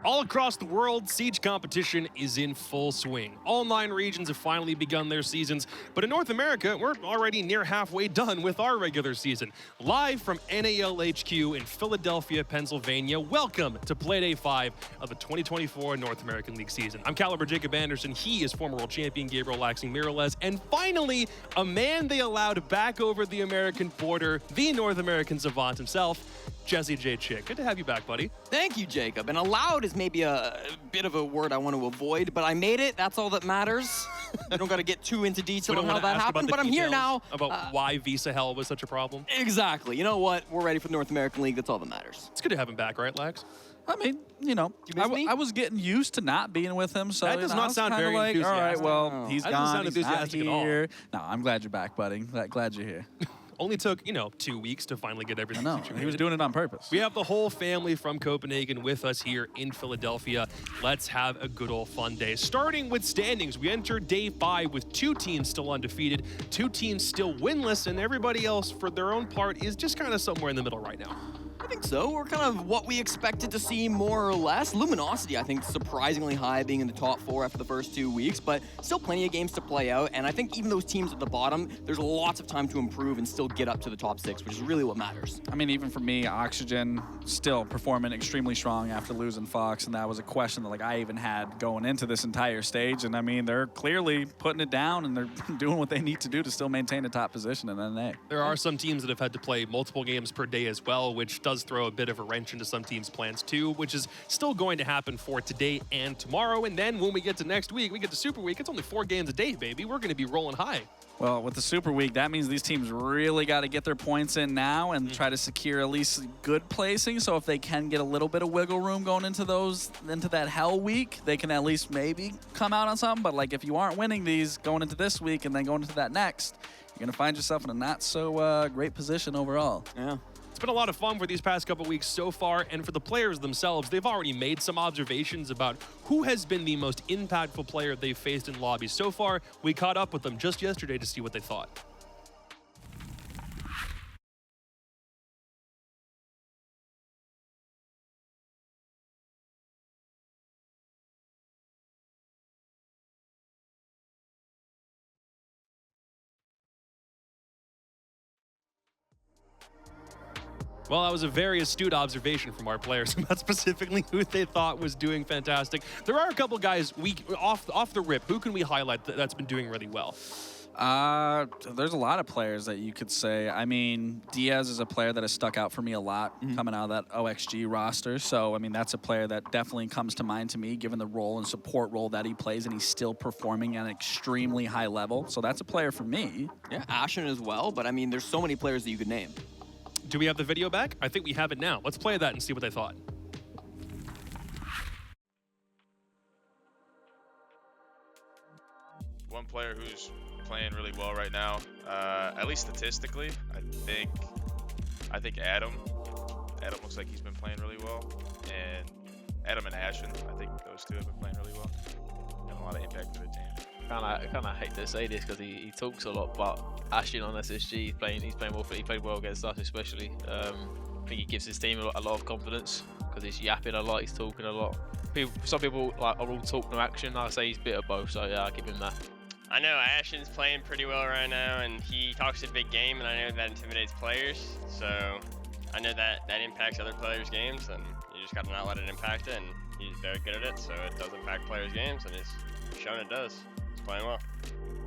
All across the world, Siege competition is in full swing. All 9 regions have finally begun their seasons, but in North America, we're already near halfway done with our regular season. Live from NAL HQ in Philadelphia, Pennsylvania, welcome to Playday 5 of the 2024 North American League season. I'm Caliber Jacob Anderson, he is former world champion Gabriel Laxing Miralez, and finally, a man they allowed back over the American border, the North American savant himself, Jesse J. Chick. Good to have you back, buddy. Thank you, Jacob. And allowed is maybe a bit of a word I want to avoid, but I made it. That's all that matters. We don't got to get too into detail on how that happened, but I'm here now. About why Visa Hell was such a problem. Exactly. You know what? We're ready for the North American League. That's all that matters. It's good to have him back, right, Lax? I mean, you know, I was getting used to not being with him, so that does not sound very like, enthusiastic. all right, well, he's gone, he's not here. At all. No, I'm glad you're back, buddy. Glad you're here. Only took, 2 weeks to finally get everything situated. He was doing it on purpose. We have the whole family from Copenhagen with us here in Philadelphia. Let's have a good old fun day. Starting with standings, we enter day 5 with 2 teams still undefeated, 2 teams still winless, and everybody else, for their own part, is just kind of somewhere in the middle right now. I think so. We're kind of what we expected to see, more or less. Luminosity, I think, surprisingly high, being in the top 4 after the first 2 weeks, but still plenty of games to play out. And I think even those teams at the bottom, there's lots of time to improve and still get up to the top 6, which is really what matters. I mean, even for me, Oxygen still performing extremely strong after losing Fox, and that was a question that I even had going into this entire stage. And I mean, they're clearly putting it down, and they're doing what they need to do to still maintain a top position in NA. There are some teams that have had to play multiple games per day as well, which does throw a bit of a wrench into some teams' plans too, which is still going to happen for today and tomorrow. And then when we get to next week, we get to Super Week, it's only 4 games a day, baby. We're going to be rolling high. Well, with the Super Week, that means these teams really got to get their points in now and try to secure at least good placing. So if they can get a little bit of wiggle room going into that Hell Week, they can at least maybe come out on something. But if you aren't winning these going into this week and then going into that next, you're going to find yourself in a not so great position overall. Yeah. It's been a lot of fun for these past couple weeks so far, and for the players themselves, they've already made some observations about who has been the most impactful player they've faced in lobbies so far. We caught up with them just yesterday to see what they thought. Well, that was a very astute observation from our players about specifically who they thought was doing fantastic. There are a couple guys off the rip. Who can we highlight that's been doing really well? There's a lot of players that you could say. I mean, Diaz is a player that has stuck out for me a lot coming out of that OXG roster. So, I mean, that's a player that definitely comes to mind to me, given the role and support role that he plays, and he's still performing at an extremely high level. So that's a player for me. Yeah, Ashen as well, but I mean, there's so many players that you could name. Do we have the video back? I think we have it now. Let's play that and see what they thought. One player who's playing really well right now, at least statistically, I think Adam. Adam looks like he's been playing really well, and Adam and Ashen, I think those two have been playing really well. Having a lot of impact to the team. I kind of hate to say this because he talks a lot, but Ashen on SSG, he's playing well. He played well against us, especially. I think he gives his team a lot of confidence because he's yapping a lot, he's talking a lot. Some people are all talk, no action. I say he's a bit of both, so yeah, I'll give him that. I know Ashen's playing pretty well right now, and he talks a big game, and I know that intimidates players. So I know that impacts other players' games, and you just got to not let it impact it. And he's very good at it, so it does impact players' games, and he's shown it does. He's playing well.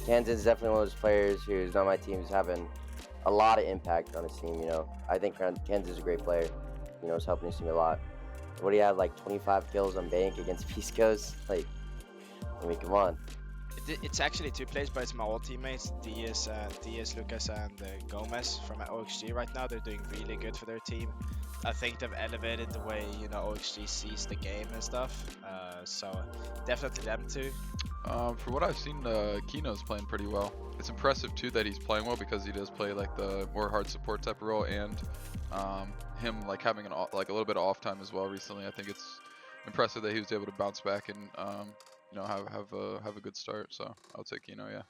Kansas is definitely one of those players who's on my team who's having a lot of impact on his team. I think Kansas is a great player. It's helping his team a lot. What do you have, 25 kills on bank against Peace Coast? I mean, come on. It's actually 2 players, but it's my old teammates, Diaz, Lucas, and Gomez from OXG right now. They're doing really good for their team. I think they've elevated the way OXG sees the game and stuff. So definitely them two. For what I've seen, Kino's playing pretty well. It's impressive too that he's playing well because he does play the more hard support type of role, and him having a little bit of off time as well recently. I think it's impressive that he was able to bounce back and have a good start. So I'll take Kino, yeah.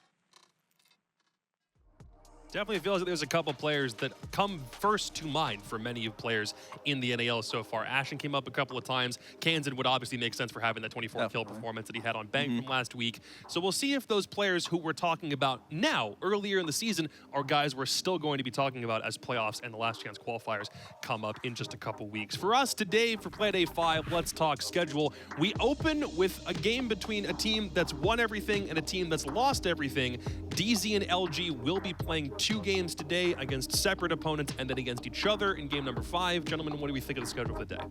Definitely feels like there's a couple players that come first to mind for many of players in the NAL so far. Ashen came up a couple of times. Kansan would obviously make sense for having that 24 kill performance that he had on Bank from last week. So we'll see if those players who we're talking about now, earlier in the season, are guys we're still going to be talking about as playoffs and the last chance qualifiers come up in just a couple weeks. For us today, for Play Day 5, let's talk schedule. We open with a game between a team that's won everything and a team that's lost everything. DZ and LG will be playing 2 games today against separate opponents and then against each other in game number 5. Gentlemen, what do we think of the schedule for the day?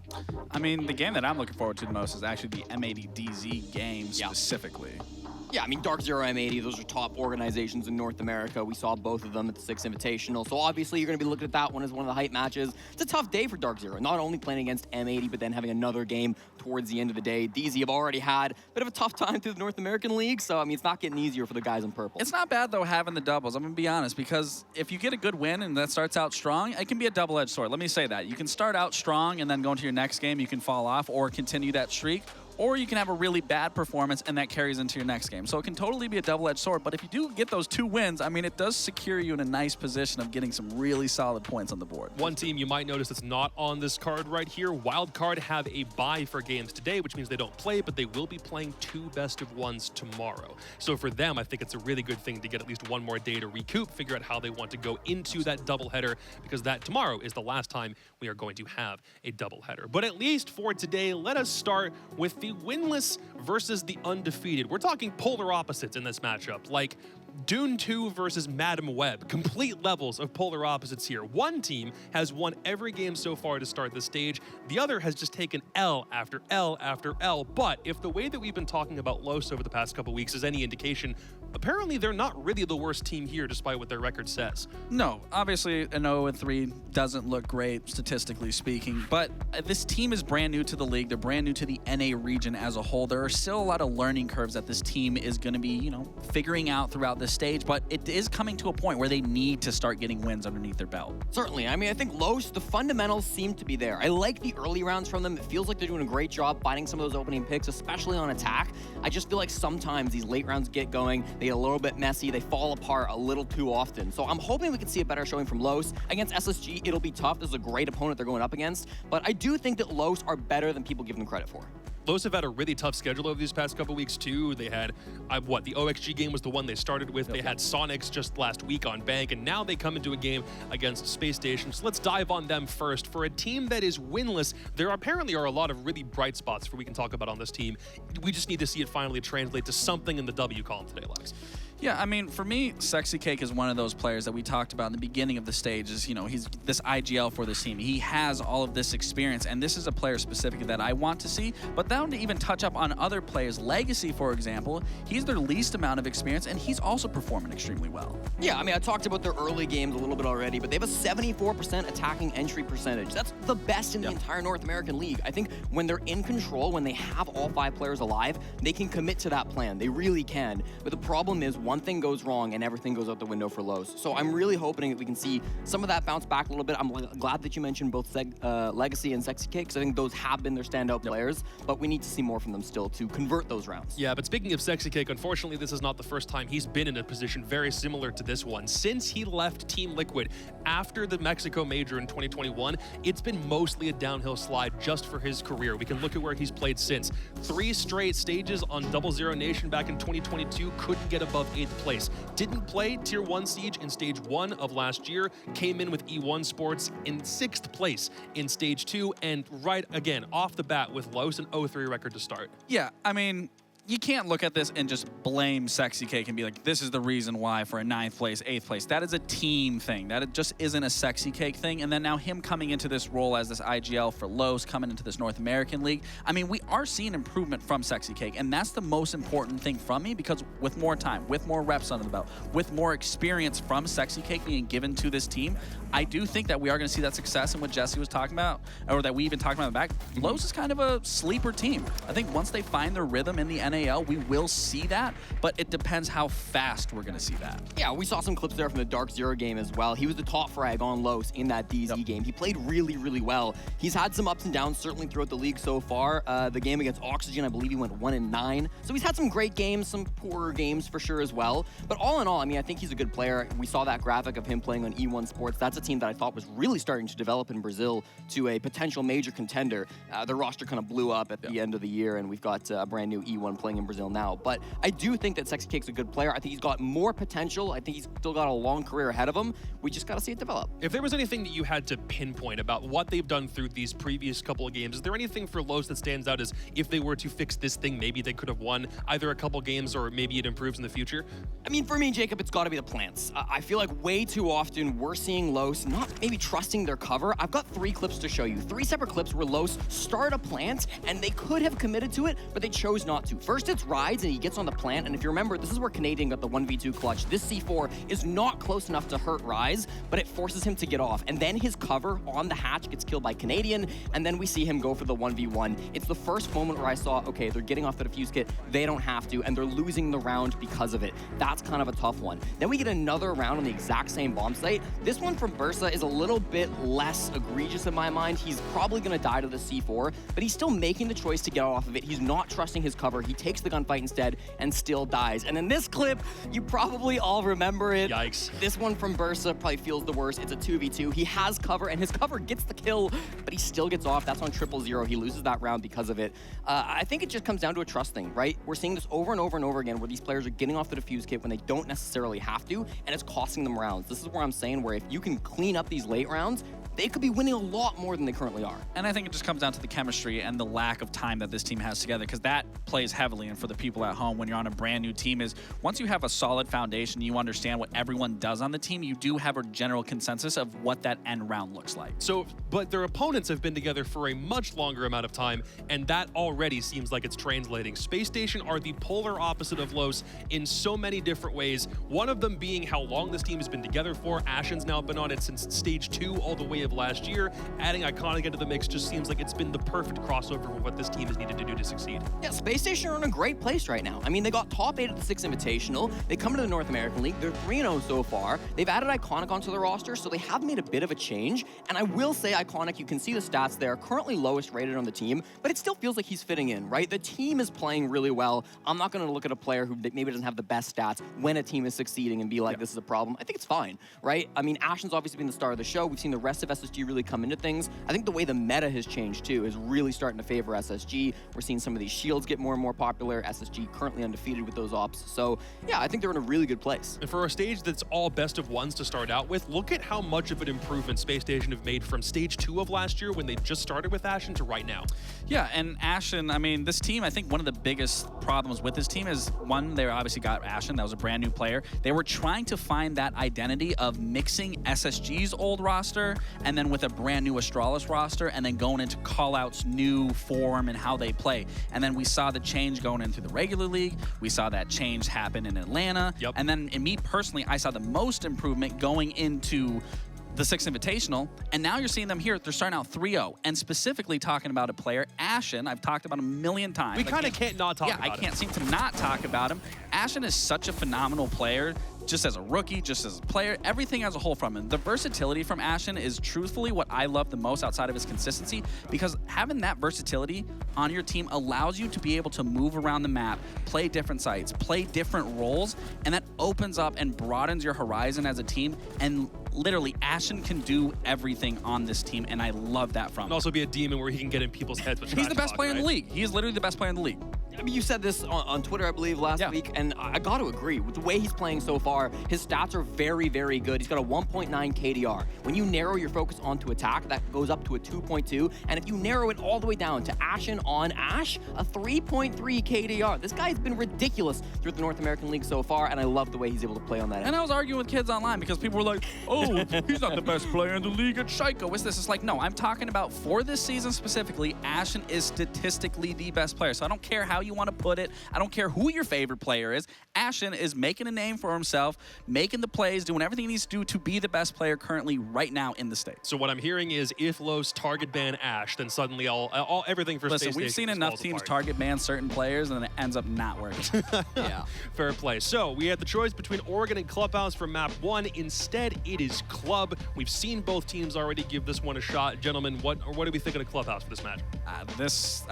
I mean, the game that I'm looking forward to the most is actually the M80 DZ game specifically. Yeah, I mean, Dark Zero M80, those are top organizations in North America. We saw both of them at the 6 Invitational. So obviously, you're going to be looking at that one as one of the hype matches. It's a tough day for Dark Zero, not only playing against M80, but then having another game towards the end of the day. DZ have already had a bit of a tough time through the North American League, so, I mean, it's not getting easier for the guys in purple. It's not bad, though, having the doubles. I'm going to be honest, because if you get a good win and that starts out strong, it can be a double-edged sword. Let me say that. You can start out strong and then go into your next game, you can fall off or continue that streak. Or you can have a really bad performance and that carries into your next game. So it can totally be a double-edged sword, but if you do get those 2 wins, I mean, it does secure you in a nice position of getting some really solid points on the board. One team you might notice that's not on this card right here, Wildcard have a bye for games today, which means they don't play, but they will be playing 2 best-of-1s tomorrow. So for them, I think it's a really good thing to get at least one more day to recoup, figure out how they want to go into that doubleheader, because that tomorrow is the last time we are going to have a doubleheader. But at least for today, let us start with the winless versus the undefeated. We're talking polar opposites in this matchup, like Dune 2 versus Madam Web. Complete levels of polar opposites here. One team has won every game so far to start the stage. The other has just taken L after L after L. But if the way that we've been talking about Los over the past couple weeks is any indication, apparently they're not really the worst team here despite what their record says. No, obviously an 0-3 doesn't look great statistically speaking, but this team is brand new to the league. They're brand new to the NA region as a whole. There are still a lot of learning curves that this team is going to be, figuring out throughout this stage, but it is coming to a point where they need to start getting wins underneath their belt. Certainly. I mean, I think Los, the fundamentals seem to be there. I like the early rounds from them. It feels like they're doing a great job finding some of those opening picks, especially on attack. I just feel like sometimes these late rounds get going, they get a little bit messy, they fall apart a little too often. So I'm hoping we can see a better showing from Los. Against SSG, it'll be tough. This is a great opponent they're going up against, but I do think that Los are better than people give them credit for. Los have had a really tough schedule over these past couple weeks, too. They had, the OXG game was the one they started with. They had Sonics just last week on Bank, and now they come into a game against Spacestation. So let's dive on them first. For a team that is winless, there apparently are a lot of really bright spots we can talk about on this team. We just need to see it finally translate to something in the W column today, Lex. Yeah, I mean, for me, Sexy Cake is one of those players that we talked about in the beginning of the stage. He's this IGL for this team. He has all of this experience, and this is a player specifically that I want to see. But down to even touch up on other players, Legacy, for example, he's their least amount of experience, and he's also performing extremely well. Yeah, I mean, I talked about their early games a little bit already, but they have a 74% attacking entry percentage. That's the best in the entire North American League. I think when they're in control, when they have all 5 players alive, they can commit to that plan. They really can. But the problem is, one thing goes wrong and everything goes out the window for Los. So I'm really hoping that we can see some of that bounce back a little bit. I'm glad that you mentioned both Legacy and Sexy Cake, because I think those have been their standout players, but we need to see more from them still to convert those rounds. Yeah, but speaking of Sexy Cake, unfortunately, this is not the first time he's been in a position very similar to this one. Since he left Team Liquid after the Mexico Major in 2021, it's been mostly a downhill slide just for his career. We can look at where he's played since. 3 straight stages on 00 Nation back in 2022, couldn't get above 8th place. Didn't play Tier 1 Siege in Stage 1 of last year, came in with E1 Sports in 6th place in Stage 2, and right again, off the bat with Los an 0-3 record to start. Yeah, I mean, you can't look at this and just blame Sexy Cake and be like, this is the reason why for a 9th place, 8th place. That is a team thing. That it just isn't a Sexy Cake thing. And then now him coming into this role as this IGL for Los, coming into this North American League. I mean, we are seeing improvement from Sexy Cake, and that's the most important thing from me, because with more time, with more reps under the belt, with more experience from Sexy Cake being given to this team, I do think that we are going to see that success in what Jesse was talking about, or that we even talked about in the back. Los is kind of a sleeper team. I think once they find their rhythm in the NAL, we will see that, but it depends how fast we're going to see that. Yeah, we saw some clips there from the Dark Zero game as well. He was the top frag on Los in that DZ game. He played really, really well. He's had some ups and downs, certainly throughout the league so far. The game against Oxygen, I believe he went 1-9. So he's had some great games, some poorer games for sure as well. But all in all, I mean, I think he's a good player. We saw that graphic of him playing on E1 Sports. That's a team that I thought was really starting to develop in Brazil to a potential major contender. The roster kind of blew up at the end of the year, and we've got a brand new E1 playing in Brazil now. But I do think that Sexy Cake's a good player. I think he's got more potential. I think he's still got a long career ahead of him. We just got to see it develop. If there was anything that you had to pinpoint about what they've done through these previous couple of games, is there anything for Los that stands out as if they were to fix this thing, maybe they could have won either a couple games or maybe it improves in the future? I mean, for me, Jacob, it's got to be the plants. I feel like way too often we're seeing Los not maybe trusting their cover. I've got 3 clips to show you. 3 separate clips where Los start a plant and they could have committed to it, but they chose not to. First, it's Rides and he gets on the plant, and if you remember, this is where Canadian got the 1v2 clutch. This C4 is not close enough to hurt Rise, but it forces him to get off. And then his cover on the hatch gets killed by Canadian, and then we see him go for the 1v1. It's the first moment where I saw, okay, they're getting off the defuse kit, they don't have to, and they're losing the round because of it. That's kind of a tough one. Then we get another round on the exact same bomb site. This one from Bersa is a little bit less egregious in my mind. He's probably going to die to the C4, but he's still making the choice to get off of it. He's not trusting his cover. He takes the gunfight instead and still dies. And in this clip, you probably all remember it. Yikes. This one from Bersa probably feels the worst. It's a 2v2. He has cover, and his cover gets the kill, but he still gets off. That's on 000. He loses that round because of it. I think it just comes down to a trust thing, right? We're seeing this over and over and over again where these players are getting off the defuse kit when they don't necessarily have to, and it's costing them rounds. This is where I'm saying where if you can clean up these late rounds, they could be winning a lot more than they currently are. And I think it just comes down to the chemistry and the lack of time that this team has together, because that plays heavily. And for the people at home, when you're on a brand new team, is once you have a solid foundation, you understand what everyone does on the team, you do have a general consensus of what that end round looks like. So, but their opponents have been together for a much longer amount of time, and that already seems like it's translating. Spacestation are the polar opposite of Los in so many different ways. One of them being how long this team has been together for. Ashen's now been on it since stage 2 all the way of last year. Adding Iconic into the mix just seems like it's been the perfect crossover for what this team has needed to do to succeed. Yeah, Spacestation are in a great place right now. I mean, they got top 8 at the 6 Invitational. They come to the North American League. They're 3-0 so far. They've added Iconic onto the roster, so they have made a bit of a change. And I will say Iconic, you can see the stats there, currently lowest rated on the team, but it still feels like he's fitting in, right? The team is playing really well. I'm not going to look at a player who maybe doesn't have the best stats when a team is succeeding and be like, this is a problem. I think it's fine, right? I mean, Ashen's obviously been the star of the show. We've seen the rest of SSG really come into things. I think the way the meta has changed too is really starting to favor SSG. We're seeing some of these shields get more and more popular. SSG currently undefeated with those ops. So yeah, I think they're in a really good place. And for a stage that's all best of ones to start out with, look at how much of an improvement Spacestation have made from stage 2 of last year when they just started with Ashen to right now. Yeah, and Ashen, I mean, this team, I think one of the biggest problems with this team is, one, they obviously got Ashen. That was a brand new player. They were trying to find that identity of mixing SSG's old roster and then with a brand new Astralis roster, and then going into Callout's new form and how they play. And then we saw the change going into the regular league. We saw that change happen in Atlanta. Yep. And then in me personally, I saw the most improvement going into the 6th Invitational, and now you're seeing them here. They're starting out 3-0, and specifically talking about a player, Ashen, I've talked about him a million times. We kind of can't not talk about him. Yeah, I can't seem to not talk about him. Ashen is such a phenomenal player, just as a rookie, just as a player, everything as a whole from him. The versatility from Ashen is truthfully what I love the most outside of his consistency, because having that versatility on your team allows you to be able to move around the map, play different sites, play different roles, and that opens up and broadens your horizon as a team. And literally, Ashen can do everything on this team, and I love that from him. And also be a demon where he can get in people's heads with He's the best talk, player right? in the league. He is literally the best player in the league. I mean, you said this on Twitter, I believe, last week, and I got to agree. With the way he's playing so far, his stats are very, very good. He's got a 1.9 KDR. When you narrow your focus onto attack, that goes up to a 2.2, and if you narrow it all the way down to Ashen on Ash, a 3.3 KDR. This guy's been ridiculous through the North American League so far, and I love the way he's able to play on that end. And I was arguing with kids online because people were like, oh, he's not the best player in the league at Shaiko. What's this? It's like, no, I'm talking about for this season specifically, Ashen is statistically the best player. So I don't care how you want to put it. I don't care who your favorite player is. Ashen is making a name for himself, making the plays, doing everything he needs to do to be the best player currently right now in the state. So what I'm hearing is if Los target ban Ash, then suddenly everything for Listen, Space we've Station seen enough teams apart. target ban certain players, and then it ends up not working. Yeah. Fair play. So we had the choice between Oregon and Clubhouse for map 1. Instead, it is Club. We've seen both teams already give this one a shot. Gentlemen, what do we think of the Clubhouse for this match? This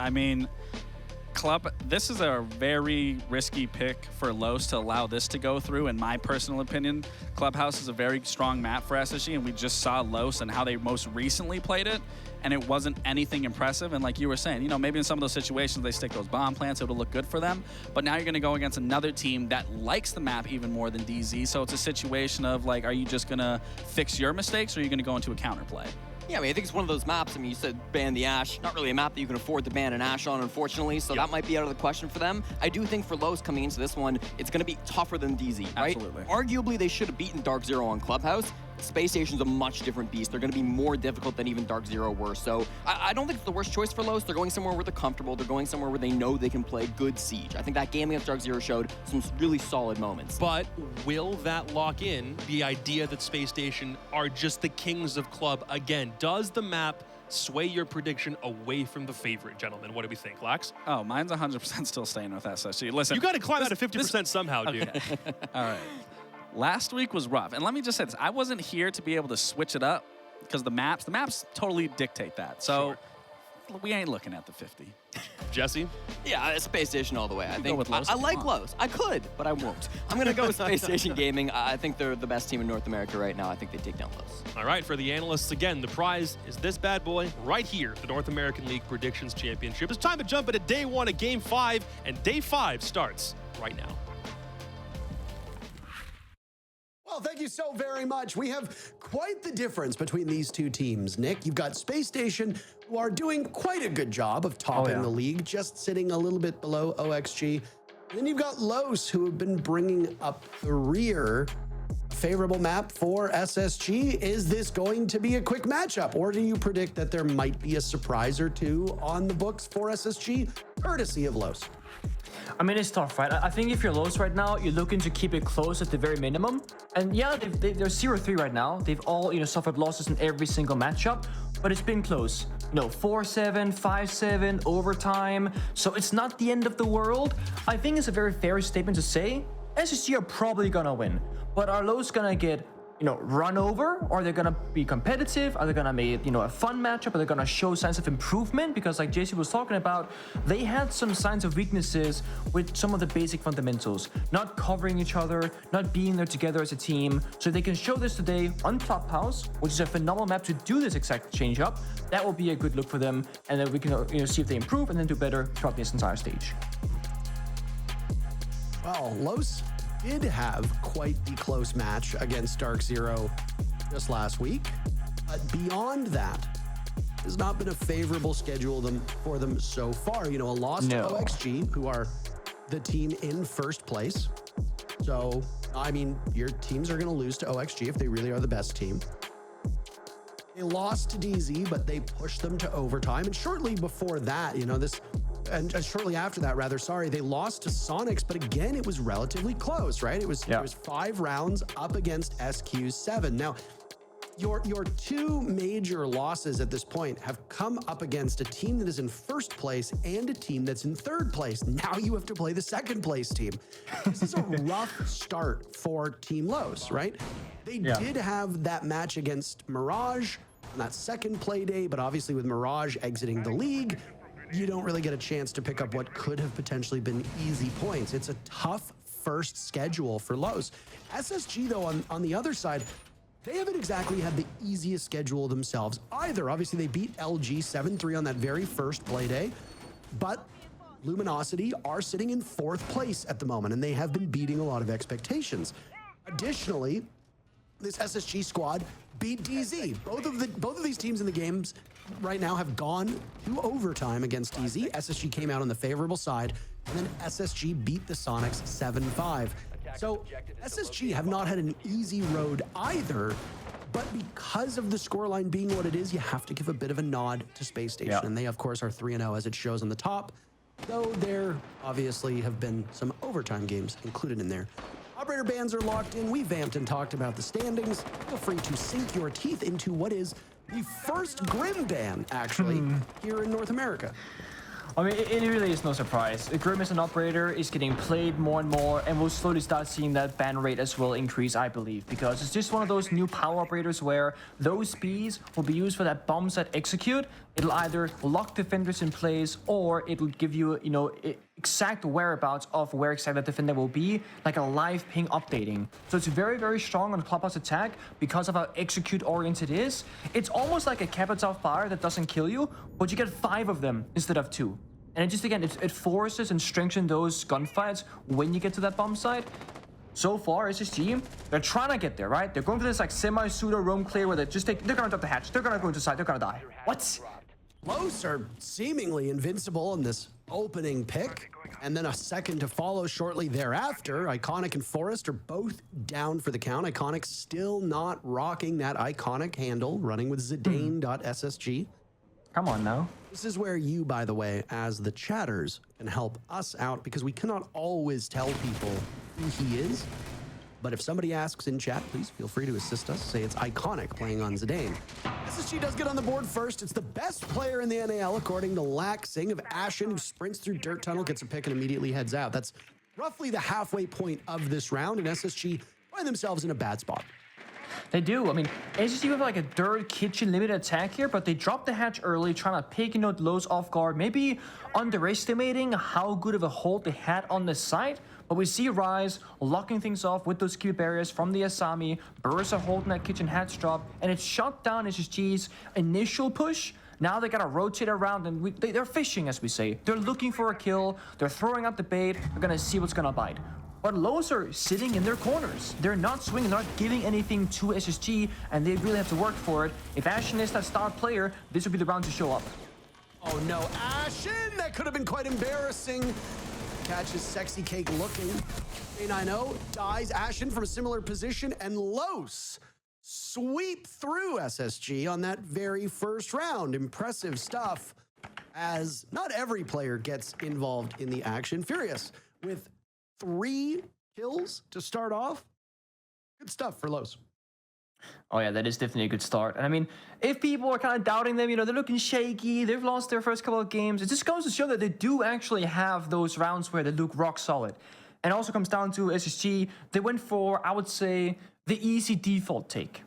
is a very risky pick for Los to allow this to go through, in my personal opinion. Clubhouse is a very strong map for SSG, and we just saw Los and how they most recently played it, and it wasn't anything impressive. And like you were saying, maybe in some of those situations they stick those bomb plants, it'll look good for them. But now you're going to go against another team that likes the map even more than DZ, so it's a situation of, like, are you just going to fix your mistakes, or are you going to go into a counterplay? Yeah, I mean, I think it's one of those maps. I mean, you said ban the Ash. Not really a map that you can afford to ban an Ash on, unfortunately, so that might be out of the question for them. I do think for Los coming into this one, it's going to be tougher than DZ, right? Absolutely. Arguably, they should have beaten Dark Zero on Clubhouse. Space Station's a much different beast. They're going to be more difficult than even Dark Zero were. So I don't think it's the worst choice for Los. They're going somewhere where they're comfortable. They're going somewhere where they know they can play good Siege. I think that game against Dark Zero showed some really solid moments. But will that lock in the idea that Space Station are just the kings of Club again? Does the map sway your prediction away from the favorite, gentlemen? What do we think, Lax? Oh, mine's 100% still staying with SSG. Listen, You got to climb out of 50% somehow, dude. Okay. All right. Last week was rough. And let me just say this. I wasn't here to be able to switch it up because the maps totally dictate that. So we ain't looking at the 50. Jesse? Yeah, Space Station all the way. I think with Los? I like Come on. Los. I could, but I won't. I'm going to go with Space Station Gaming. I think they're the best team in North America right now. I think they take down Los. All right, for the analysts, again, the prize is this bad boy right here, the North American League Predictions Championship. It's time to jump into day 1 of Game 5, and day 5 starts right now. Well, thank you so very much. We have quite the difference between these two teams. Nick, you've got Space Station, who are doing quite a good job of topping the league, just sitting a little bit below OXG. And then you've got Los, who have been bringing up the rear. A favorable map for SSG. Is this going to be a quick matchup, or do you predict that there might be a surprise or two on the books for SSG, courtesy of Los? I mean, it's tough, right? I think if you're Los right now, you're looking to keep it close at the very minimum. And yeah, they're 0-3 right now. They've all, suffered losses in every single matchup, but it's been close. 4-7, 5-7, overtime. So it's not the end of the world. I think it's a very fair statement to say SSG are probably gonna win, but are Los gonna get run over, or are they gonna be competitive? Are they gonna make a fun matchup? Are they gonna show signs of improvement? Because like JC was talking about, they had some signs of weaknesses with some of the basic fundamentals, not covering each other, not being there together as a team. So they can show this today on Clubhouse, which is a phenomenal map to do this exact change up. That will be a good look for them, and then we can see if they improve and then do better throughout this entire stage. Well, Los did have quite the close match against Dark Zero just last week. But beyond that, has not been a favorable schedule for them so far. A loss to OXG, who are the team in first place. So, I mean, your teams are going to lose to OXG if they really are the best team. They lost to DZ, but they pushed them to overtime. And shortly before that, and shortly after that, they lost to Sonics, but again, it was relatively close, right? It was 5 rounds up against SQ7. Now, your two major losses at this point have come up against a team that is in first place and a team that's in third place. Now you have to play the second place team. This is a rough start for Team Los, right? They did have that match against Mirage on that second play day, but obviously with Mirage exiting the league, you don't really get a chance to pick up what could have potentially been easy points. It's a tough first schedule for Los. SSG, though, on the other side, they haven't exactly had the easiest schedule themselves either. Obviously, they beat LG 7-3 on that very first play day, but Luminosity are sitting in 4th place at the moment, and they have been beating a lot of expectations. Additionally, this SSG squad beat DZ. Both of these teams in the games right now have gone to overtime against DZ. SSG came out on the favorable side, and then SSG beat the Sonics 7-5. So SSG have not had an easy road either, but because of the scoreline being what it is, you have to give a bit of a nod to Space Station. And they, of course, are 3-0 as it shows on the top. though there obviously have been some overtime games included in there. Operator bans are locked in. We vamped and talked about the standings. Feel free to sink your teeth into what is the first Grim ban, actually, here in North America. I mean, it really is no surprise. Grim as an operator is getting played more and more, and we'll slowly start seeing that ban rate as well increase, I believe, because it's just one of those new power operators where those speeds will be used for that bomb set execute. It'll either lock defenders in place, or it'll give you, exact whereabouts of where exactly the defender will be, like a live ping updating. So it's very, very strong on Clubhouse attack because of how execute-oriented it is. It's almost like a capital fire that doesn't kill you, but you get 5 of them instead of 2. And it just, again, it forces and strengthens those gunfights when you get to that bomb site. So far, SSG, they're trying to get there, right? They're going to this like semi-pseudo roam clear where they're gonna drop the hatch, they're gonna go into side, they're gonna die. What? Los are seemingly invincible in this opening pick, and then a second to follow shortly thereafter. Iconic and Forest are both down for the count. Iconic still not rocking that iconic handle, running with Zidane.ssg. Come on now. This is where you, by the way, as the chatters, can help us out, because we cannot always tell people who he is. But if somebody asks in chat, please feel free to assist us. Say it's Iconic playing on Zidane. SSG does get on the board first. It's the best player in the NAL, according to Laxing, of Ashen, who sprints through Dirt Tunnel, gets a pick, and immediately heads out. That's roughly the halfway point of this round, and SSG find themselves in a bad spot. They do. I mean, SSG have like a dirt kitchen limited attack here, but they drop the hatch early, trying to pick, Los off guard, maybe underestimating how good of a hold they had on the site. But we see Rise locking things off with those key barriers from the Asami. Bersa holding that kitchen hatch drop, and it shut down SSG's initial push. Now they gotta rotate around, and they're fishing, as we say. They're looking for a kill. They're throwing out the bait. They're gonna see what's gonna bite. But Los are sitting in their corners. They're not swinging, they're not giving anything to SSG, and they really have to work for it. If Ashen is that star player, this would be the round to show up. Oh no, Ashen! That could have been quite embarrassing. Catches Sexy Cake looking. A90 dies. Ashen from a similar position, and Los sweep through SSG on that very first round. Impressive stuff, as not every player gets involved in the action. Furious with 3 kills to start off. Good stuff for Los. Oh yeah, that is definitely a good start. And I mean, if people are kind of doubting them, they're looking shaky, they've lost their first couple of games, it just goes to show that they do actually have those rounds where they look rock solid. And it also comes down to SSG, they went for, I would say, the easy default take.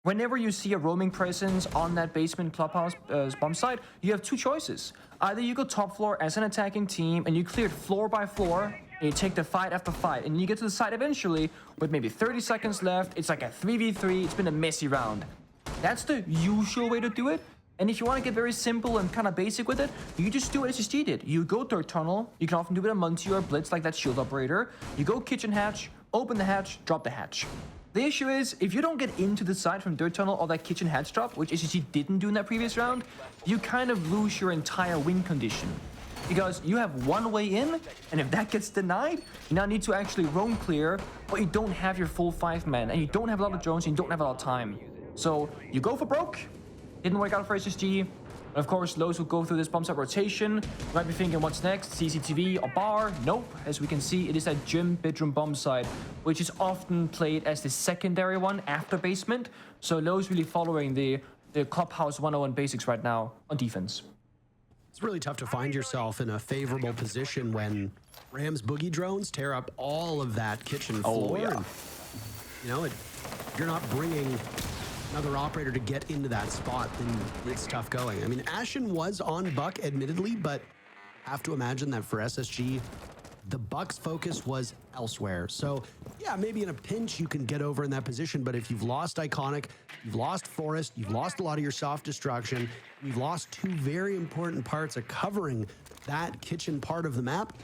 Whenever you see a roaming presence on that basement clubhouse bomb site, you have 2 choices. Either you go top floor as an attacking team and you clear it floor by floor, and you take the fight after fight, and you get to the side eventually with maybe 30 seconds left. It's like a 3v3. It's been a messy round. That's the usual way to do it. And if you want to get very simple and kind of basic with it, you just do what SSG did. You go Dirt Tunnel. You can often do it a Munty or a Blitz like that shield operator. You go kitchen hatch, open the hatch, drop the hatch. The issue is, if you don't get into the side from Dirt Tunnel or that kitchen hatch drop, which SSG didn't do in that previous round, you kind of lose your entire win condition. Because you have one way in, and if that gets denied, you now need to actually roam clear, but you don't have your full 5-man, and you don't have a lot of drones, and you don't have a lot of time. So you go for broke. Didn't work out for SSG. Of course, Los will go through this bomb site rotation. You might be thinking, what's next? CCTV or bar? Nope. As we can see, it is that gym bedroom bomb site, which is often played as the secondary one after basement. So Los really following the Clubhouse 101 basics right now on defense. It's really tough to find yourself in a favorable position when Rams boogie drones tear up all of that kitchen floor. Oh, yeah. And, if you're not bringing another operator to get into that spot, then it's tough going. I mean, Ashen was on Buck, admittedly, but have to imagine that for SSG, the Bucks' focus was elsewhere. So, yeah, maybe in a pinch you can get over in that position, but if you've lost Iconic, you've lost Forest, you've lost a lot of your soft destruction, you've lost 2 very important parts of covering that kitchen part of the map,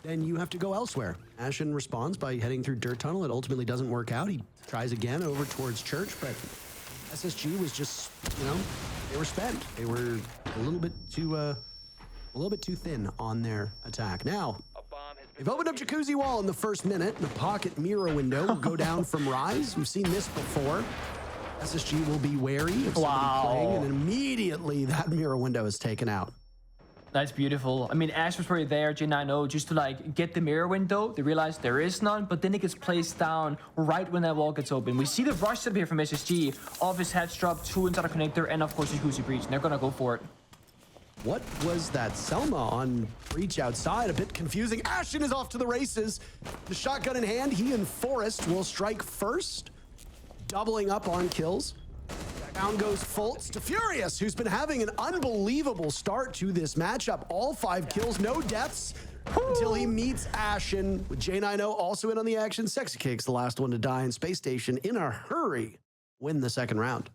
then you have to go elsewhere. Ashen responds by heading through Dirt Tunnel. It ultimately doesn't work out. He tries again over towards Church, but SSG was just, they were spent. They were a little bit too thin on their attack. Now, they've opened up Jacuzzi Wall in the first minute. The pocket mirror window will go down from Rise. We've seen this before. SSG will be wary of somebody playing, and immediately that mirror window is taken out. That's beautiful. I mean, Ash was probably there, J9O, just to like get the mirror window. They realize there is none, but then it gets placed down right when that wall gets open. We see the rush up here from SSG. Off his hatch drop, 2 inside a connector, and of course, Jacuzzi breach. And they're gonna go for it. What was that? Selma on breach outside. A bit confusing. Ashen is off to the races. The shotgun in hand. He and Forrest will strike first. Doubling up on kills. Down goes Fultz to Furious, who's been having an unbelievable start to this matchup. All 5 kills, no deaths until he meets Ashen. With J9O also in on the action. Sexy Cake's the last one to die in Space Station in a hurry. Win the second round.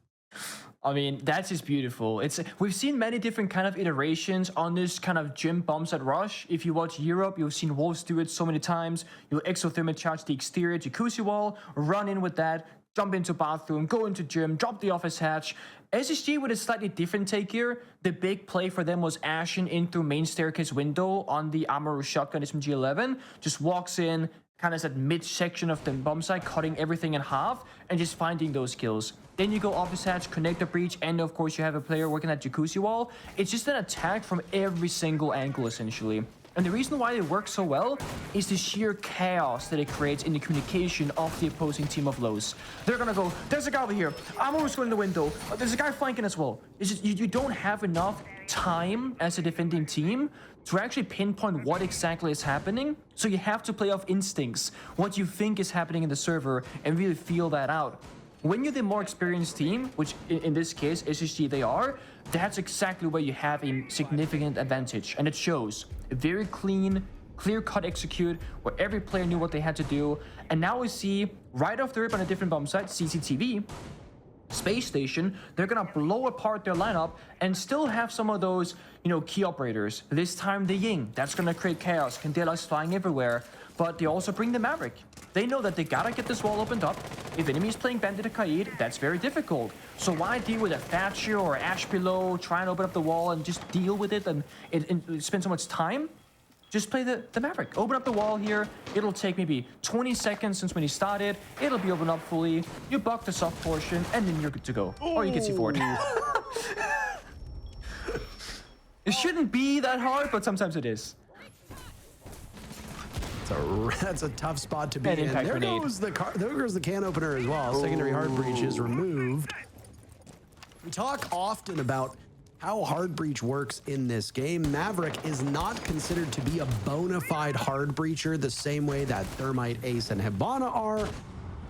I mean, that's just beautiful. We've seen many different kind of iterations on this kind of gym bombs at rush. If you watch Europe, you've seen Wolves do it so many times. You'll exothermic charge the exterior Jacuzzi wall, run in with that, jump into bathroom, go into gym, drop the office hatch. SSG with a slightly different take here. The big play for them was Ashen in through main staircase window on the Amaru shotgun SMG11. Just walks in, kind of at mid-section of the bomb site, cutting everything in half, and just finding those kills. Then you go office hatch, connect the breach, and of course you have a player working at Jacuzzi wall. It's just an attack from every single angle, essentially. And the reason why they work so well is the sheer chaos that it creates in the communication of the opposing team of lows. They're gonna go, there's a guy over here, I'm almost going in the window, there's a guy flanking as well. It's just, you don't have enough time as a defending team to actually pinpoint what exactly is happening. So you have to play off instincts, what you think is happening in the server, and really feel that out. When you're the more experienced team, which in this case, SSG they are, that's exactly where you have a significant advantage. And it shows. A very clean, clear-cut execute, where every player knew what they had to do. And now we see, right off the rip on a different bomb site, CCTV, Space Station, they're gonna blow apart their lineup and still have some of those, key operators. This time the Ying, that's gonna create chaos. Candela's flying everywhere. But they also bring the Maverick. They know that they gotta get this wall opened up. If enemies playing Bandit or Kaid, that's very difficult. So why deal with a Thatcher or Ash below, try and open up the wall and just deal with it and spend so much time? Just play the Maverick. Open up the wall here. It'll take maybe 20 seconds since when you started. It'll be opened up fully. You buck the soft portion, and then you're good to go. Ooh. Or you can C4 it. It shouldn't be that hard, but sometimes it is. That's a tough spot to be in. There goes the can opener as well. Secondary hard breach is removed. We talk often about how hard breach works in this game. Maverick is not considered to be a bona fide hard breacher the same way that Thermite, Ace, and Hibana are,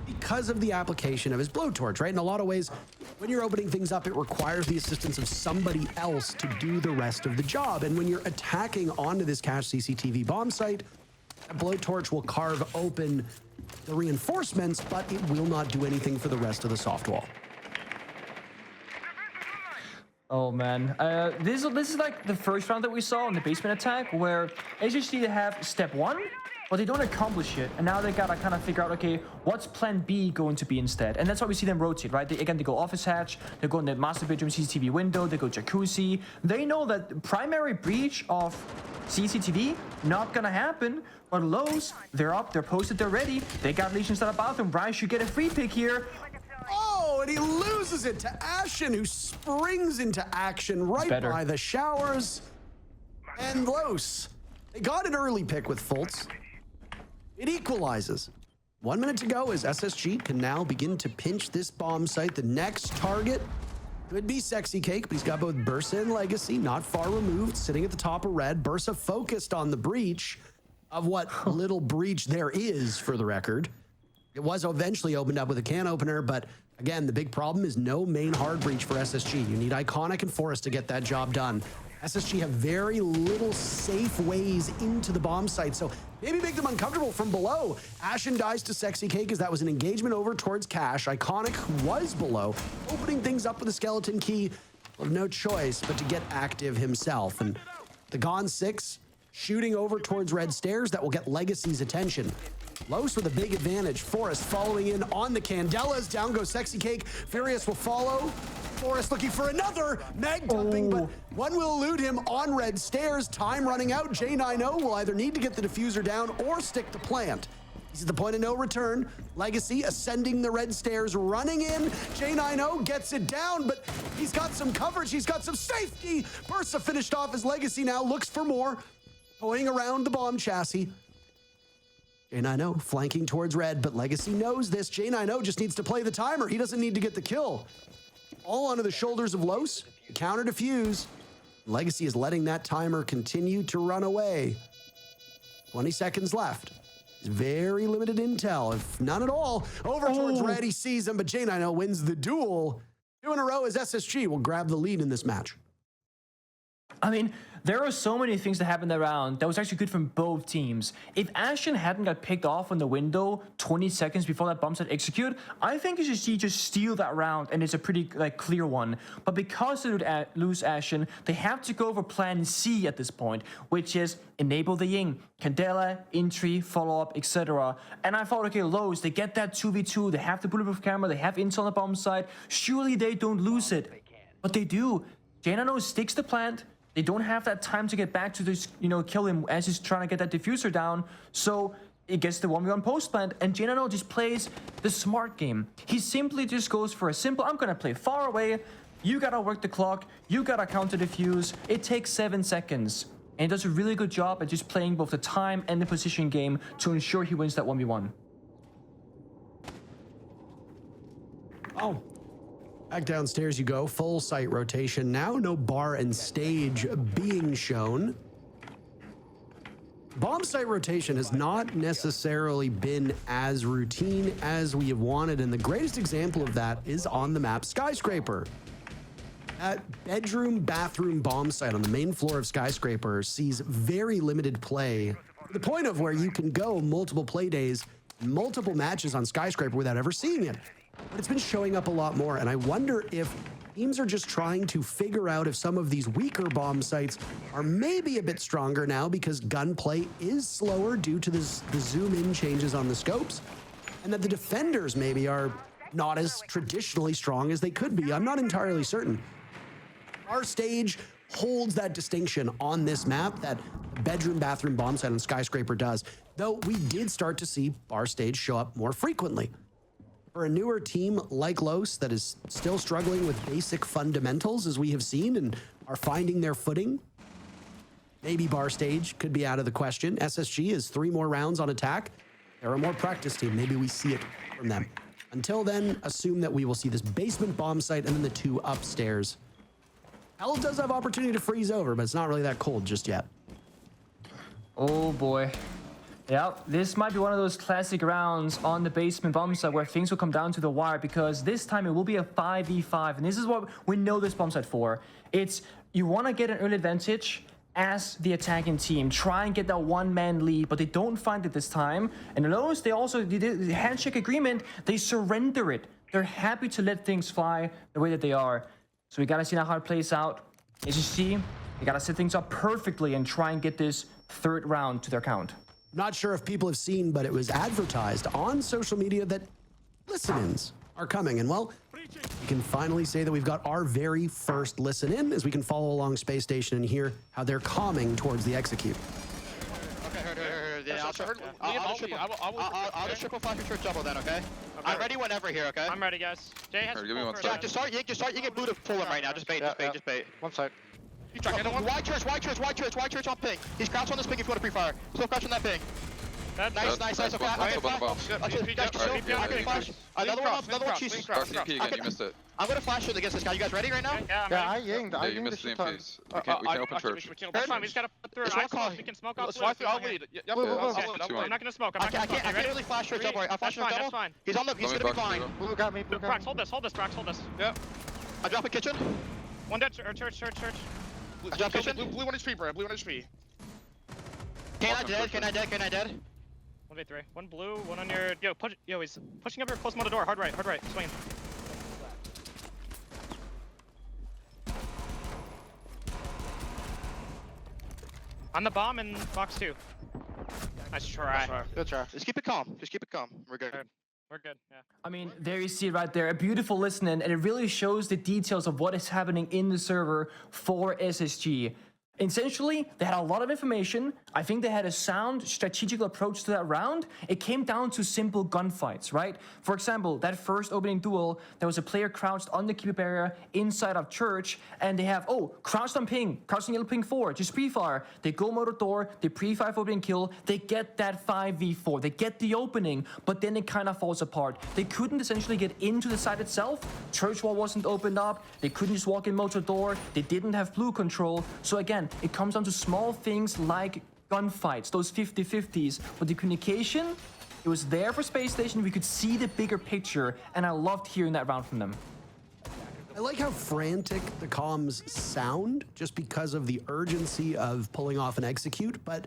because of the application of his blowtorch, right? In a lot of ways, when you're opening things up, it requires the assistance of somebody else to do the rest of the job. And when you're attacking onto this cache CCTV bomb site, a blowtorch will carve open the reinforcements, but it will not do anything for the rest of the soft wall. Oh man, this is like the first round that we saw on the basement attack, where SSG they have step 1, but they don't accomplish it, and now they gotta kind of figure out, okay, what's plan B going to be instead? And that's why we see them rotate, right? They go office hatch, they go in the master bedroom CCTV window, they go jacuzzi. They know that the primary breach of CCTV not gonna happen, but lows, they're up, they're posted, they're ready. They got Legions out of bathroom. Bryce should get a free pick here. Oh, and he loses it to Ashen, who springs into action right by the showers. And Los, they got an early pick with Fultz. It equalizes. 1 minute to go as SSG can now begin to pinch this bomb site. The next target could be Sexy Cake, but he's got both Bersa and Legacy, not far removed, sitting at the top of red. Bersa focused on the breach of what little breach there is, for the record. It was eventually opened up with a can opener, but again, the big problem is no main hard breach for SSG. You need Iconic and Forest to get that job done. SSG have very little safe ways into the bomb site, so maybe make them uncomfortable from below. Ashen dies to Sexy Cake as that was an engagement over towards Cash. Iconic, who was below, opening things up with a skeleton key. Well, no choice but to get active himself. And the Gone 6 shooting over towards red stairs, that will get Legacy's attention. Los with a big advantage. Forest following in on the Candelas. Down goes Sexy Cake. Furious will follow. Forest looking for another mag dumping, but one will elude him on red stairs. Time running out. J9O will either need to get the diffuser down or stick the plant. He's at the point of no return. Legacy ascending the red stairs, running in. J90 gets it down, but he's got some coverage. He's got some safety. Bersa finished off as Legacy now looks for more. Toying around the bomb chassis. J90 flanking towards red, but Legacy knows this. J90 just needs to play the timer. He doesn't need to get the kill. All onto the shoulders of Los. Counter defuse. Legacy is letting that timer continue to run away. 20 seconds left. Very limited intel, if none at all. Over towards red, he sees him, but J90 wins the duel. 2 in a row as SSG will grab the lead in this match. I mean, there are so many things that happened that round that was actually good from both teams. If Ashen hadn't got picked off on the window 20 seconds before that bomb set execute, I think you should see just steal that round, and it's a pretty clear one. But because they would lose Ashen, they have to go for plan C at this point, which is enable the Ying, Candela, entry, follow-up, etc. And I thought, okay, Lowe's, they get that 2v2, they have the bulletproof camera, they have intel on the bomb side, surely they don't lose it. But they do. J90 sticks the plant. They don't have that time to get back to this, kill him as he's trying to get that diffuser down. So it gets the 1v1 post plant, and J90 just plays the smart game. He simply just goes for a simple, I'm gonna play far away. You gotta work the clock. You gotta counter defuse. It takes 7 seconds. And he does a really good job at just playing both the time and the position game to ensure he wins that 1v1. Oh. Back downstairs you go, full site rotation now, no bar and stage being shown. Bomb site rotation has not necessarily been as routine as we have wanted, and the greatest example of that is on the map Skyscraper. That bedroom, bathroom bomb site on the main floor of Skyscraper sees very limited play, to the point of where you can go multiple play days, multiple matches on Skyscraper without ever seeing it. But it's been showing up a lot more, and I wonder if teams are just trying to figure out if some of these weaker bomb sites are maybe a bit stronger now because gunplay is slower due to the zoom-in changes on the scopes, and that the defenders maybe are not as traditionally strong as they could be. I'm not entirely certain. Our stage holds that distinction on this map that bedroom, bathroom bomb site on Skyscraper does, though we did start to see Bar Stage show up more frequently. For a newer team like Los that is still struggling with basic fundamentals, as we have seen, and are finding their footing, maybe Bar Stage could be out of the question. SSG is 3 more rounds on attack. They're a more practiced team. Maybe we see it from them. Until then, assume that we will see this basement bomb site and then the 2 upstairs. Hell does have opportunity to freeze over, but it's not really that cold just yet. Oh boy. Yeah, this might be one of those classic rounds on the basement bomb site where things will come down to the wire, because this time it will be a 5v5, and this is what we know this bomb site for. It's you want to get an early advantage as the attacking team, try and get that one-man lead, but they don't find it this time. And Lowe's, they also did the handshake agreement, they surrender it. They're happy to let things fly the way that they are. So we gotta see now how it plays out. As you see, they gotta set things up perfectly and try and get this 3rd round to their count. Not sure if people have seen, but it was advertised on social media that listen-ins are coming. And well, we can finally say that we've got our very first listen-in as we can follow along Space Station and hear how they're calming towards the execute. Okay, I'll just triple flash your double then, okay? I'm ready whenever here, okay? I'm ready, guys. Jay has Give me one sec. Just start, you get blue to pull him right now. Just bait. One side. White church on ping. He's crouched on this ping if you want to pre-fire. Still crouch on that ping. Nice. Okay, I'm gonna flash. Another one, cheese. RCP again, you missed it. I'm gonna flash it against this guy. You guys ready right now? Yeah, I yinged. Yeah, you missed the EMPs. We can open church. That's fine, we just gotta put through an ice smoke. We can smoke off. I'll lead. I'm not gonna smoke. I can't really flash church double. I'll flash double. That's fine. He's gonna be fine. Blue got me. Brax, hold this, Brax, hold this. Yeah. I drop a kitchen. One dead, church. I drop kitchen. Blue 1 HP, bro. Blue 1 HP. Can I dead? 1v3. One blue, one on your. Yo, he's pushing up your close motor door. Hard right. Swing. On the bomb in box 2. Nice try. Good try. Just keep it calm. We're good. We're good, yeah. I mean, there you see it right there, a beautiful listen-in, and it really shows the details of what is happening in the server for SSG. Essentially, they had a lot of information. I think they had a sound strategical approach to that round. It came down to simple gunfights, right? For example, that first opening duel, there was a player crouched on the keeper barrier inside of church, and they have, crouched on ping, crouched on yellow ping 4, just pre-fire. They go motor door, they pre-fire for opening kill, they get that 5v4, they get the opening, but then it kind of falls apart. They couldn't essentially get into the site itself. Church wall wasn't opened up. They couldn't just walk in motor door. They didn't have blue control. So again, it comes down to small things like gunfights, those 50-50s. But the communication, it was there for Spacestation. We could see the bigger picture, and I loved hearing that round from them. I like how frantic the comms sound just because of the urgency of pulling off an execute, but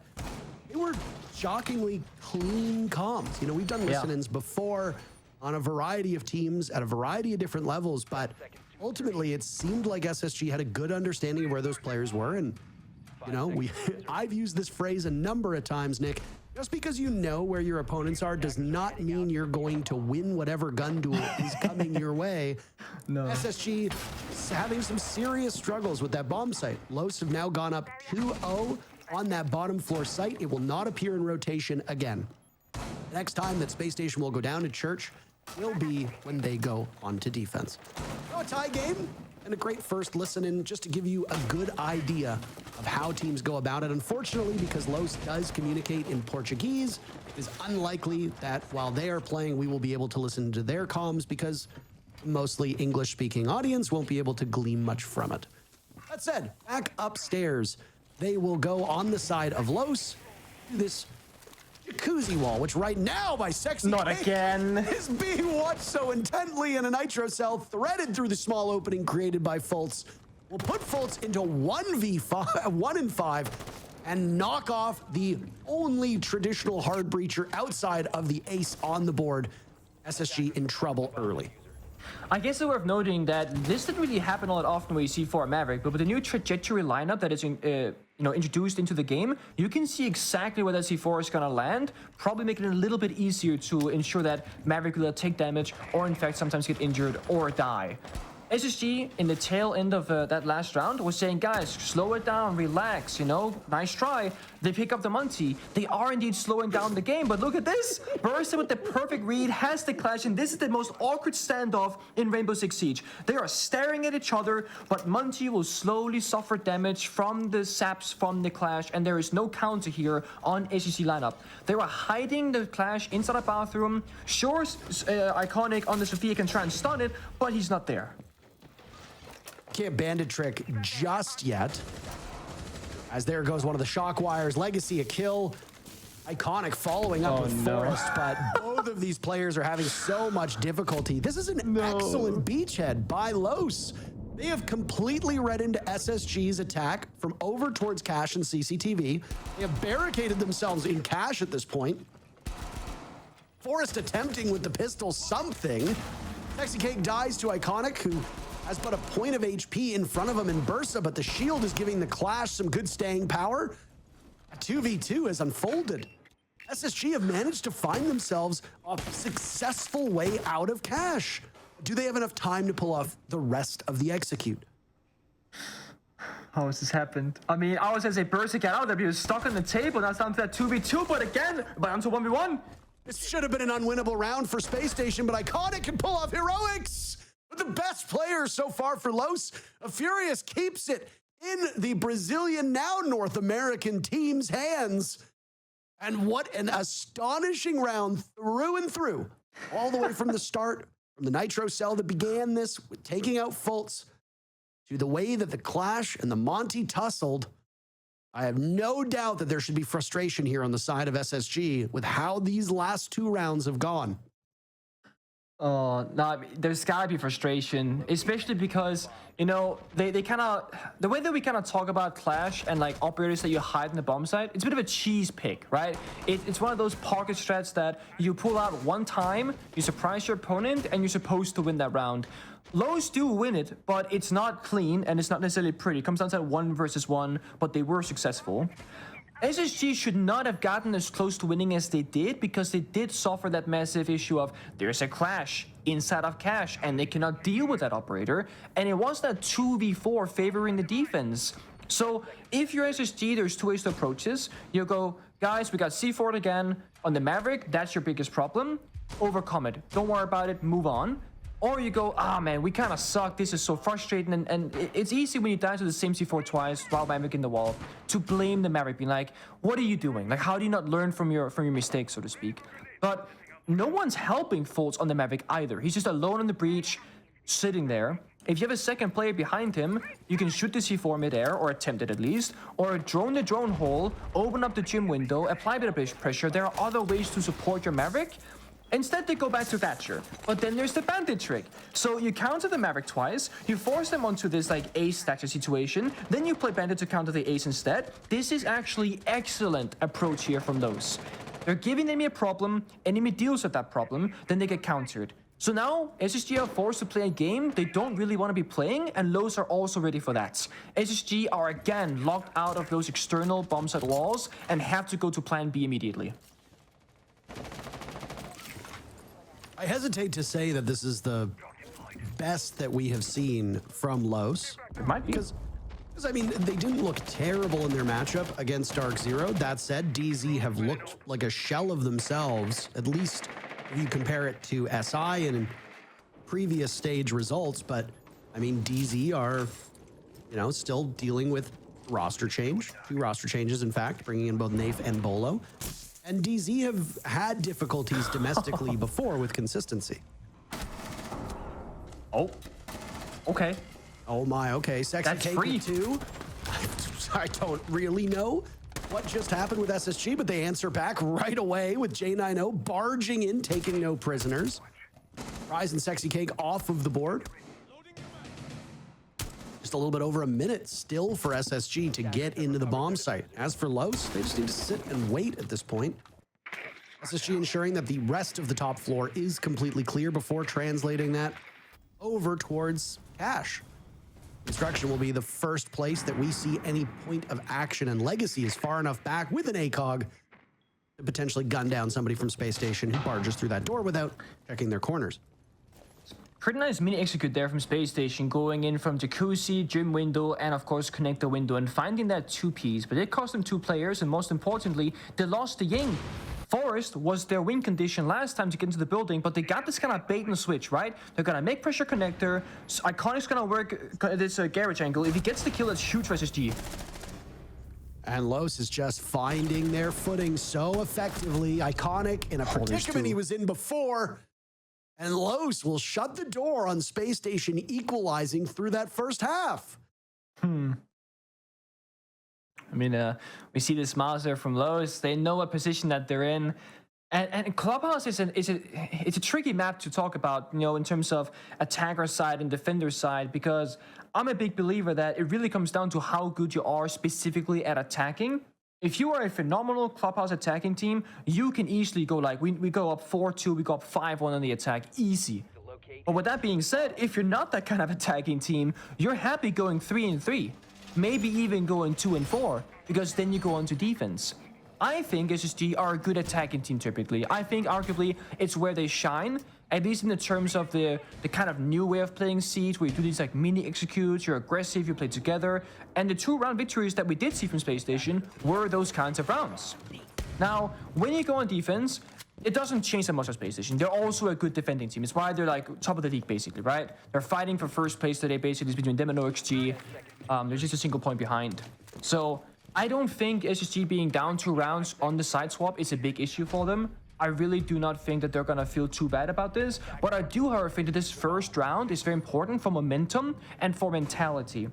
they were shockingly clean comms. You know, we've done listen-ins before on a variety of teams at a variety of different levels, but ultimately it seemed like SSG had a good understanding of where those players were. And you know, I've used this phrase a number of times, Nick. Just because you know where your opponents are does not mean you're going to win whatever gun duel is coming your way. No. SSG is having some serious struggles with that bomb site. Los have now gone up 2-0 on that bottom floor site. It will not appear in rotation again. Next time that Spacestation will go down to church will be when they go onto defense. So a tie game and a great first listen-in just to give you a good idea of how teams go about it. Unfortunately, because Los does communicate in Portuguese, it is unlikely that while they are playing, we will be able to listen to their comms because mostly English-speaking audience won't be able to glean much from it. That said, back upstairs, they will go on the side of Los to this jacuzzi wall, which right now by Sexy Not again is being watched so intently, and a nitro cell threaded through the small opening created by Fultz will put Fultz into 1v5 and knock off the only traditional hard breacher outside of the ace on the board. SSG in trouble early. I guess it's worth noting that this didn't really happen all that often when you see for Maverick, but with the new trajectory lineup that is introduced into the game, you can see exactly where that C4 is gonna land, probably make it a little bit easier to ensure that Maverick will take damage or in fact sometimes get injured or die. SSG in the tail end of that last round was saying, guys, slow it down, relax, you know, nice try. They pick up the Monty. They are indeed slowing down the game, but look at this. Bersa with the perfect read has the clash, and this is the most awkward standoff in Rainbow Six Siege. They are staring at each other, but Monty will slowly suffer damage from the saps from the clash, and there is no counter here on SSG lineup. They were hiding the clash inside a bathroom. Sure, Iconic on the Sophia can try and stun it, but he's not there. Can't bandit trick just yet. As there goes one of the shock wires. Legacy a kill. Iconic following up with Forrest, but both of these players are having so much difficulty. This is an excellent beachhead by Los. They have completely read into SSG's attack from over towards Cash and CCTV. They have barricaded themselves in Cash at this point. Forrest attempting with the pistol something. Sexy Cake dies to Iconic, who has but a point of HP in front of him in Bersa, but the shield is giving the Clash some good staying power. A 2v2 has unfolded. SSG have managed to find themselves a successful way out of Cash. Do they have enough time to pull off the rest of the execute? How has this happened? I mean, I was gonna say Bersa get out of there, but he was stuck on the table. Now it's down to that 2v2, but again, down to 1v1. This should have been an unwinnable round for Spacestation, but Iconic can pull off heroics. With the best players so far for Los, Furious keeps it in the Brazilian, now North American team's hands. And what an astonishing round through and through. All the way from the start, from the nitro cell that began this with taking out Fultz, to the way that the Clash and the Monty tussled. I have no doubt that there should be frustration here on the side of SSG with how these last two rounds have gone. No, there's gotta be frustration, especially because, you know, they kind of, the way that we kind of talk about Clash and like operators that you hide in the bomb site, it's a bit of a cheese pick, right? It's one of those pocket strats that you pull out one time, you surprise your opponent, and you're supposed to win that round. Los do win it, but it's not clean and it's not necessarily pretty. It comes down to 1 versus 1, but they were successful. SSG should not have gotten as close to winning as they did because they did suffer that massive issue of there's a clash inside of Cash and they cannot deal with that operator. And it was that 2v4 favoring the defense. So if you're SSG, there's two ways to approach this. You go, guys, we got C4 again on the Maverick. That's your biggest problem. Overcome it. Don't worry about it. Move on. Or you go, man, we kind of suck. This is so frustrating. And it's easy when you die to the same C4 twice while Maverick in the wall to blame the Maverick, being like, what are you doing? Like, how do you not learn from your mistakes, so to speak? But no one's helping Foltz on the Maverick either. He's just alone in the breach, sitting there. If you have a second player behind him, you can shoot the C4 mid-air, or attempt it at least, or drone the drone hole, open up the gym window, apply a bit of pressure. There are other ways to support your Maverick. Instead, they go back to Thatcher. But then there's the Bandit trick. So you counter the Maverick twice, you force them onto this like ace Thatcher situation, then you play Bandit to counter the ace instead. This is actually excellent approach here from those. They're giving enemy a problem, enemy deals with that problem, then they get countered. So now, SSG are forced to play a game they don't really want to be playing, and Lowe's are also ready for that. SSG are again locked out of those external bomb site walls and have to go to plan B immediately. I hesitate to say that this is the best that we have seen from Los. It might be. Because I mean, they didn't look terrible in their matchup against Dark Zero. That said, DZ have looked like a shell of themselves, at least if you compare it to SI and previous stage results. But I mean, DZ are, still dealing with roster change. 2 roster changes, in fact, bringing in both Nafe and Bolo. And DZ have had difficulties domestically before with consistency. Oh, okay. Oh my, okay. Sexy That's Cake free. with 2. I don't really know what just happened with SSG, but they answer back right away with J90 barging in, taking no prisoners. Rise and Sexy Cake off of the board. Just a little bit over a minute still for SSG to get into the bomb site. As for Los, they just need to sit and wait at this point. SSG ensuring that the rest of the top floor is completely clear before translating that over towards Cash. Construction will be the first place that we see any point of action, and Legacy is far enough back with an ACOG to potentially gun down somebody from Space Station who barges through that door without checking their corners. Pretty nice mini execute there from Space Station, going in from Jacuzzi, Gym Window, and of course Connector Window, and finding that 2-piece. But it cost them 2 players, and most importantly, they lost the Ying. Forest was their win condition last time to get into the building, but they got this kind of bait and switch, right? They're gonna make pressure connector. So Iconic's gonna work this garage angle. If he gets the kill, it's huge for SSG. And Los is just finding their footing so effectively. Iconic in a predicament he was in before. And Los will shut the door on Space Station, equalizing through that first half. I mean, we see the smiles there from Lowe's. They know what position that they're in. And Clubhouse is a tricky map to talk about, in terms of attacker side and defender side, because I'm a big believer that it really comes down to how good you are specifically at attacking. If you are a phenomenal Clubhouse attacking team, you can easily go like, we go up 4-2, we go up 5-1 on the attack, easy. But with that being said, if you're not that kind of attacking team, you're happy going 3-3. Maybe even going 2-4, because then you go on to defense. I think SSG are a good attacking team typically. I think arguably it's where they shine, at least in the terms of the kind of new way of playing Siege, where you do these like mini executes, you're aggressive, you play together. And the 2-round victories that we did see from Space Station were those kinds of rounds. Now, when you go on defense, it doesn't change that much on Space Station. They're also a good defending team. It's why they're like top of the league basically, right? They're fighting for first place today basically. It's between them and OXG. They're just a single point behind. So I don't think SSG being down 2 rounds on the side swap is a big issue for them. I really do not think that they're gonna feel too bad about this. But I do, however, think that this first round is very important for momentum and for mentality.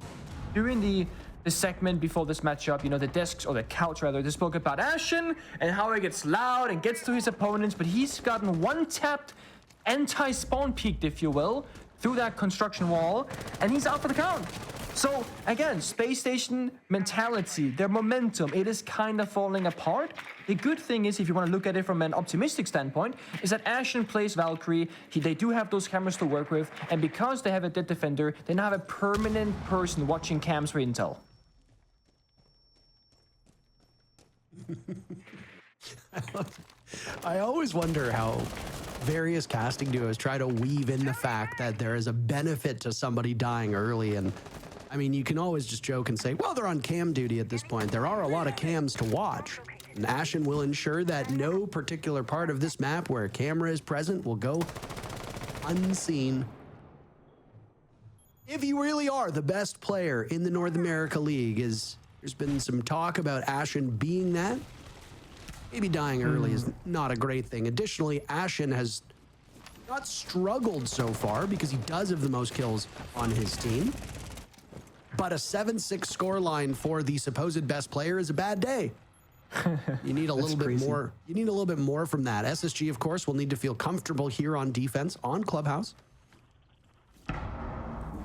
During the segment before this matchup, the desks, or the couch rather, they spoke about Ashen and how he gets loud and gets to his opponents, but he's gotten one-tapped, anti-spawn peaked, if you will, through that construction wall, and he's out for the count. So again, Space Station mentality, their momentum, it is kind of falling apart. The good thing is, if you want to look at it from an optimistic standpoint, is that Ashen plays Valkyrie. They do have those cameras to work with, and because they have a dead defender, they now have a permanent person watching cams for intel. I always wonder how various casting duos try to weave in the fact that there is a benefit to somebody dying early. And I mean, you can always just joke and say, well, they're on cam duty at this point. There are a lot of cams to watch. And Ashen will ensure that no particular part of this map where a camera is present will go unseen. If you really are the best player in the North America League, there's been some talk about Ashen being that. Maybe dying early is not a great thing. Additionally, Ashen has not struggled so far because he does have the most kills on his team. But a 7-6 scoreline for the supposed best player is a bad day. You need a little bit more. You need a little bit more from that. SSG, of course, will need to feel comfortable here on defense on Clubhouse.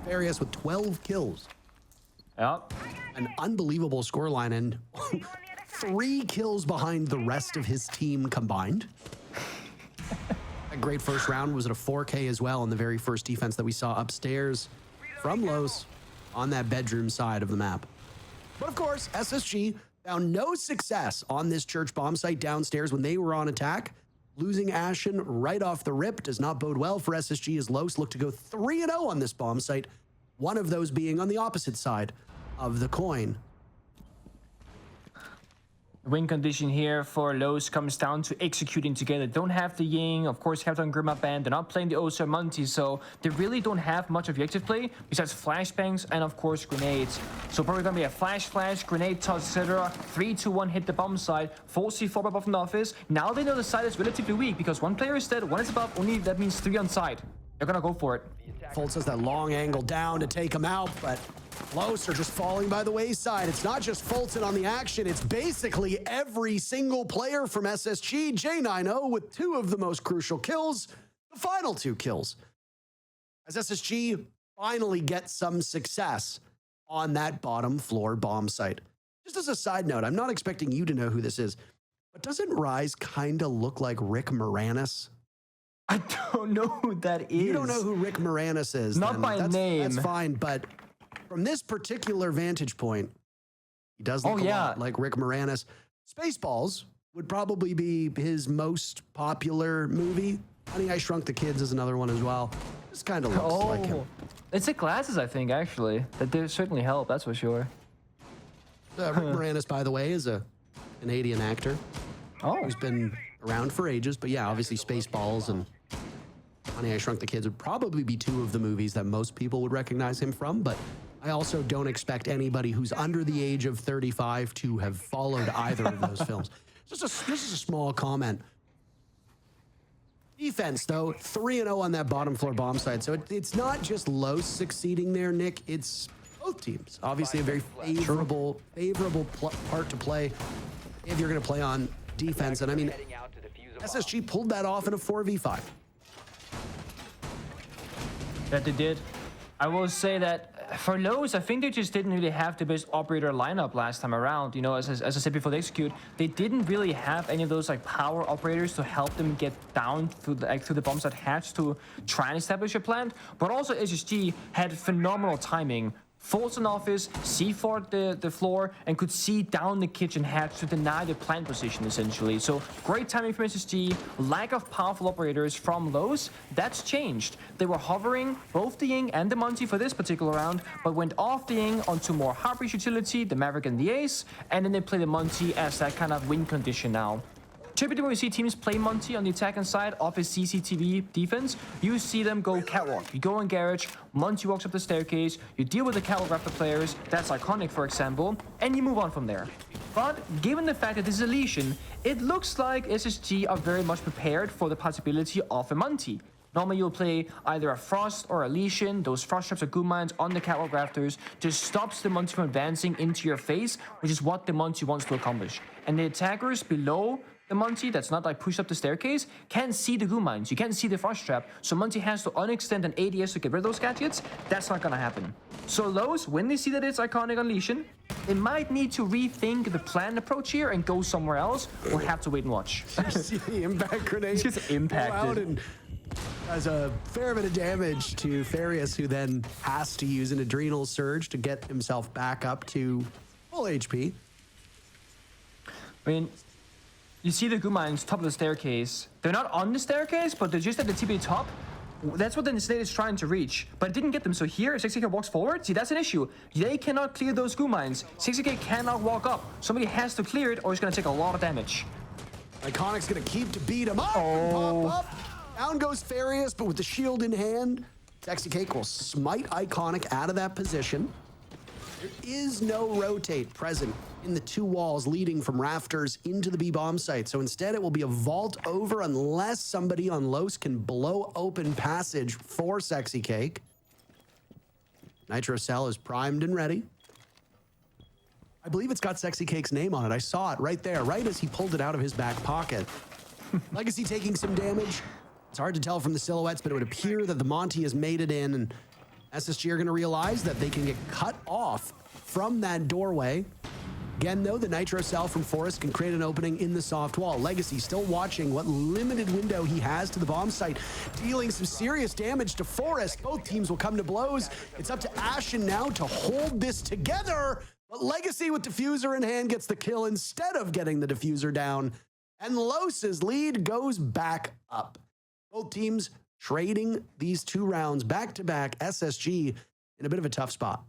Farias with 12 kills. Yep. An unbelievable scoreline and 3 kills behind the rest of his team combined. A great first round was at a 4K as well in the very first defense that we saw upstairs from Los on that bedroom side of the map. But of course, SSG found no success on this church bomb site downstairs when they were on attack. Losing Ashen right off the rip does not bode well for SSG as Los look to go 3-0 on this bomb site, one of those being on the opposite side of the coin. Win condition here for Los comes down to executing together. Don't have the Ying, of course, Captain Grimma Band. They're not playing the Osa Monty, so they really don't have much objective play besides flashbangs and, of course, grenades. So probably gonna be a flash, grenade toss, etc. 3, 2, 1, hit the bomb side. 4 C4 above from the office. Now they know the side is relatively weak because one player is dead, one is above. Only that means 3 on side. They're gonna go for it. Fultz has that long angle down to take him out, but Los are just falling by the wayside. It's not just Fulton on the action, it's basically every single player from SSG. J90 with 2 of the most crucial kills, the final 2 kills. As SSG finally gets some success on that bottom floor bomb site. Just as a side note, I'm not expecting you to know who this is, but doesn't Rise kind of look like Rick Moranis? I don't know who that is. You don't know who Rick Moranis is. Not by name. That's fine, but from this particular vantage point, he does look a lot like Rick Moranis. Spaceballs would probably be his most popular movie. Honey, I Shrunk the Kids is another one as well. Just kind of looks like him. It's the glasses, I think, actually. That they certainly help, that's for sure. Rick Moranis, by the way, is a Canadian actor. Who's been around for ages. But yeah, obviously Spaceballs and Honey, I Shrunk the Kids would probably be 2 of the movies that most people would recognize him from. But I also don't expect anybody who's under the age of 35 to have followed either of those films. This is a small comment. Defense, though, 3-0 on that bottom floor bomb site. So it's not just Los succeeding there, Nick. It's both teams. Obviously, a very favorable part to play if you're going to play on defense. And I mean, SSG pulled that off in a 4v5. That they did. I will say that for Los, I think they just didn't really have the best operator lineup last time around. You know, as I said before they execute, they didn't really have any of those like power operators to help them get down through the bomb site hatch to try and establish a plant. But also SSG had phenomenal timing. Fulton office, C4 the floor, and could see down the kitchen hatch to deny the plant position, essentially. So great timing from SSG, lack of powerful operators from Los, that's changed. They were hovering both the Ying and the Monty for this particular round, but went off the Ying onto more Harpish utility, the Maverick and the Ace, and then they play the Monty as that kind of win condition now. Typically, when you see teams play Monty on the attacking side of his CCTV defense, you see them go catwalk. You go in garage, Monty walks up the staircase, you deal with the catwalk after players, that's iconic for example, and you move on from there. But given the fact that this is a Lesion, it looks like SSG are very much prepared for the possibility of a Monty. Normally you'll play either a Frost or a Lesion. Those Frost traps or Goon Mines on the catwalk rafters just stops the Monty from advancing into your face, which is what the Monty wants to accomplish. And the attackers below the Monty that's not like pushed up the staircase can't see the Goon Mines. You can't see the Frost Trap, so Monty has to unextend an ADS to get rid of those gadgets. That's not gonna happen. So Los, when they see that it's iconic on Lesion, they might need to rethink the planned approach here and go somewhere else, or have to wait and watch. You see the impact grenade It's just impacted. and does a fair bit of damage to Farias, who then has to use an Adrenal Surge to get himself back up to full HP. I mean, you see the Goon Mines top of the staircase. They're not on the staircase, but they're just at the tippy top. That's what the Snake is trying to reach, but it didn't get them. So here, 60K walks forward. See, that's an issue. They cannot clear those goo mines. 60K cannot walk up. Somebody has to clear it, or he's going to take a lot of damage. Iconic's going to keep to beat him up and pop up. Down goes Farius, but with the shield in hand, Sexy Cake will smite Iconic out of that position. There is no rotate present in the two walls leading from rafters into the B-bomb site. So instead, it will be a vault over unless somebody on Los can blow open passage for Sexy Cake. Nitro Cell is primed and ready. I believe it's got Sexy Cake's name on it. I saw it right there, right as he pulled it out of his back pocket. Legacy taking some damage. It's hard to tell from the silhouettes, but it would appear that the Monty has made it in, and SSG are going to realize that they can get cut off from that doorway. Again, though, the Nitro Cell from Forest can create an opening in the soft wall. Legacy still watching what limited window he has to the bomb site, dealing some serious damage to Forest. Both teams will come to blows. It's up to Ashen now to hold this together, but Legacy with Diffuser in hand gets the kill instead of getting the Diffuser down, and Los's lead goes back up. Both teams trading these 2 rounds back-to-back. SSG in a bit of a tough spot.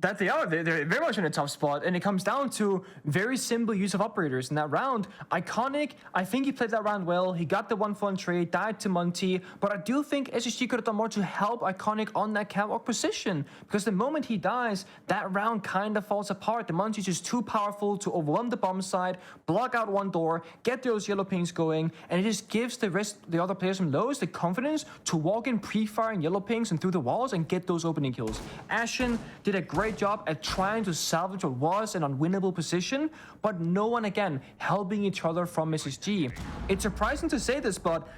That they are. They're very much in a tough spot, and it comes down to very simple use of operators in that round. Iconic, I think he played that round well. He got the 1-for-1 trade, died to Monty, but I do think SSG could have done more to help Iconic on that catwalk position, because the moment he dies, that round kind of falls apart. The Monty's just too powerful to overwhelm the bomb side, block out one door, get those yellow pings going, and it just gives the other players from Lowe's the confidence to walk in pre-firing yellow pings and through the walls and get those opening kills. Ashen did a great job at trying to salvage what was an unwinnable position, but no one, again, helping each other from SSG. It's surprising to say this, but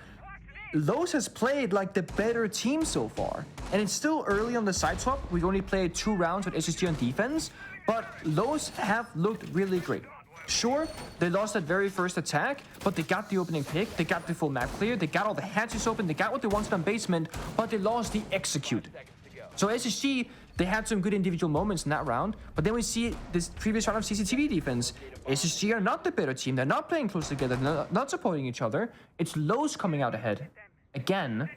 Lowe's has played like the better team so far. And it's still early on the side swap. We've only played 2 rounds with SSG on defense, but Lowe's have looked really great. Sure, they lost that very first attack, but they got the opening pick, they got the full map clear, they got all the hatches open, they got what they wanted on basement, but they lost the execute. So SSG, they had some good individual moments in that round, but then we see this previous round of CCTV defense. SSG are not the better team. They're not playing close together. They're not supporting each other. It's Lowe's coming out ahead. Again,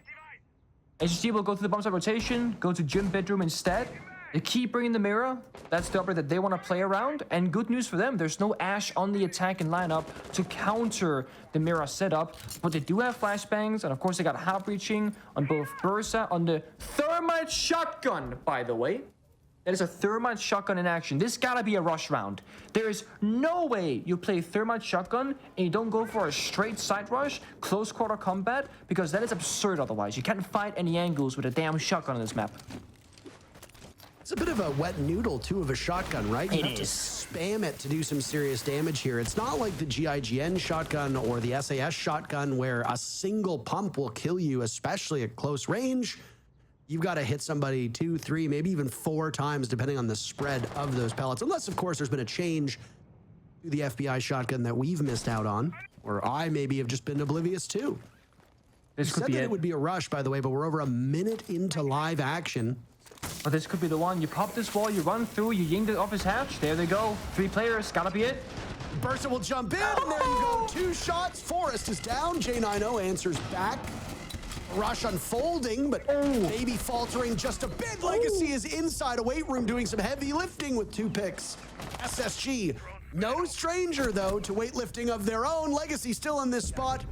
SSG will go to the bomb side rotation, go to gym bedroom instead. They keep bringing the mirror. That's the operator that they want to play around. And good news for them, there's no Ash on the attacking lineup to counter the mirror setup. But they do have flashbangs, and of course they got hop breaching on both Bersa, on the thermite shotgun, by the way. That is a thermite shotgun in action. This gotta be a rush round. There is no way you play thermite shotgun and you don't go for a straight side rush, close quarter combat, because that is absurd otherwise. You can't fight any angles with a damn shotgun on this map. It's a bit of a wet noodle, too, of a shotgun, right? You have to spam it to do some serious damage here. It's not like the GIGN shotgun or the SAS shotgun where a single pump will kill you, especially at close range. You've got to hit somebody 2, 3, maybe even 4 times, depending on the spread of those pellets. Unless, of course, there's been a change to the FBI shotgun that we've missed out on, or I maybe have just been oblivious to. This could be it would be a rush, by the way, but we're over a minute into live action. But this could be the one. You pop this wall, you run through, you ying it off his hatch. There they go. 3 players. Gotta be it. Bersa will jump in, and there you go. 2 shots. Forest is down. J90 answers back. Rush unfolding, but maybe faltering just a bit. Legacy is inside a weight room doing some heavy lifting with 2 picks. SSG, no stranger, though, to weightlifting of their own. Legacy still in this spot.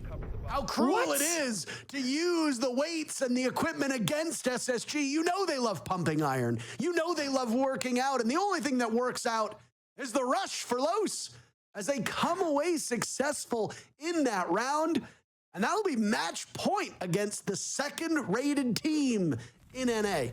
How cruel it is to use the weights and the equipment against SSG. You know they love pumping iron. You know they love working out. And the only thing that works out is the rush for Los as they come away successful in that round. And that'll be match point against the 2nd rated team in NA.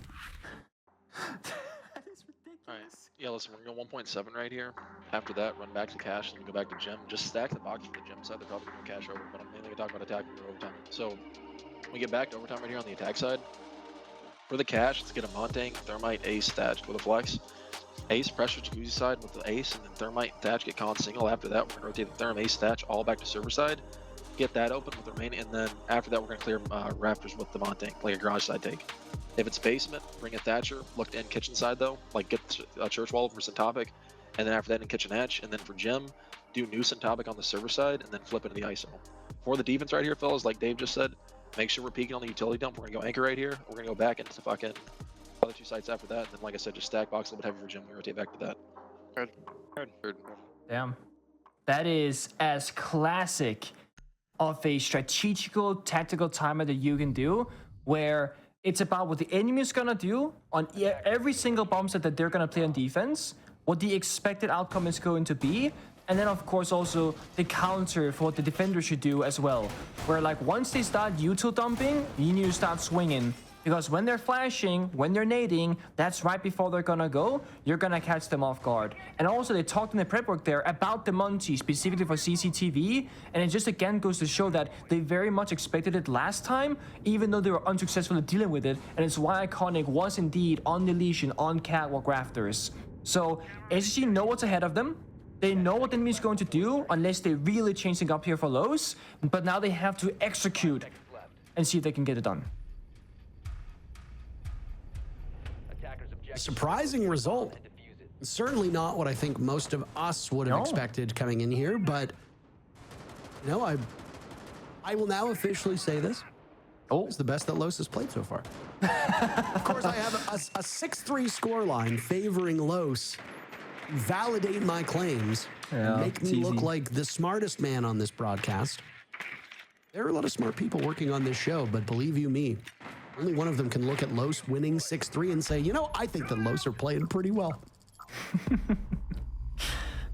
Alright, yeah, listen, we're going 1.7 right here. After that, run back to cash and then go back to gym. Just stack the box for the gym side. They're probably going to cash over, but I'm mainly going to talk about attack and overtime. So, we get back to overtime right here on the attack side. For the cash, let's get a Montang, Thermite, Ace, Thatch with a flex. Ace, pressure Jacuzzi side with the Ace, and then Thermite, Thatch, get con single. After that, we're going to rotate the Therm, Ace, Thatch, all back to server side. Get that open with the remaining, and then after that, we're going to clear Raptors with the Montang, play a garage side take. If it's basement, bring a Thatcher, look to end kitchen side though, like get a church wall for Syntopic, and then after that in kitchen edge, and then for gym, do new Syntopic on the server side, and then flip into the ISO. For the defense right here, fellas, like Dave just said, make sure we're peeking on the utility dump. We're going to go anchor right here. We're going to go back into fucking other 2 sites after that. And then, like I said, just stack box a little bit heavier for Jim. We rotate back to that. Heard. Damn. That is as classic of a strategical, tactical timer that you can do, where it's about what the enemy is going to do on every single bomb set that they're going to play on defense, what the expected outcome is going to be, and then, of course, also the counter for what the defender should do as well. Where, like, once they start util dumping, you need to start swinging. Because when they're flashing, when they're nading, that's right before they're gonna go, you're gonna catch them off guard. And also, they talked in the prep work there about the Monty, specifically for CCTV, and it just again goes to show that they very much expected it last time, even though they were unsuccessful at dealing with it, and it's why Iconic was indeed on deletion on Catwalk Rafters. So, SSG know what's ahead of them. They know what the enemy is going to do, unless they really change things up here for Lowe's, but now they have to execute and see if they can get it done. Surprising result. Certainly not what I think most of us would have expected coming in here, but you know, I will now officially say this. It's the best that Los has played so far. Of course, I have a 6-3 scoreline favoring Los. Validate my claims. Make me look like the smartest man on this broadcast. There are a lot of smart people working on this show, but believe you me, only one of them can look at Los winning 6-3 and say, you know, I think that Los are playing pretty well.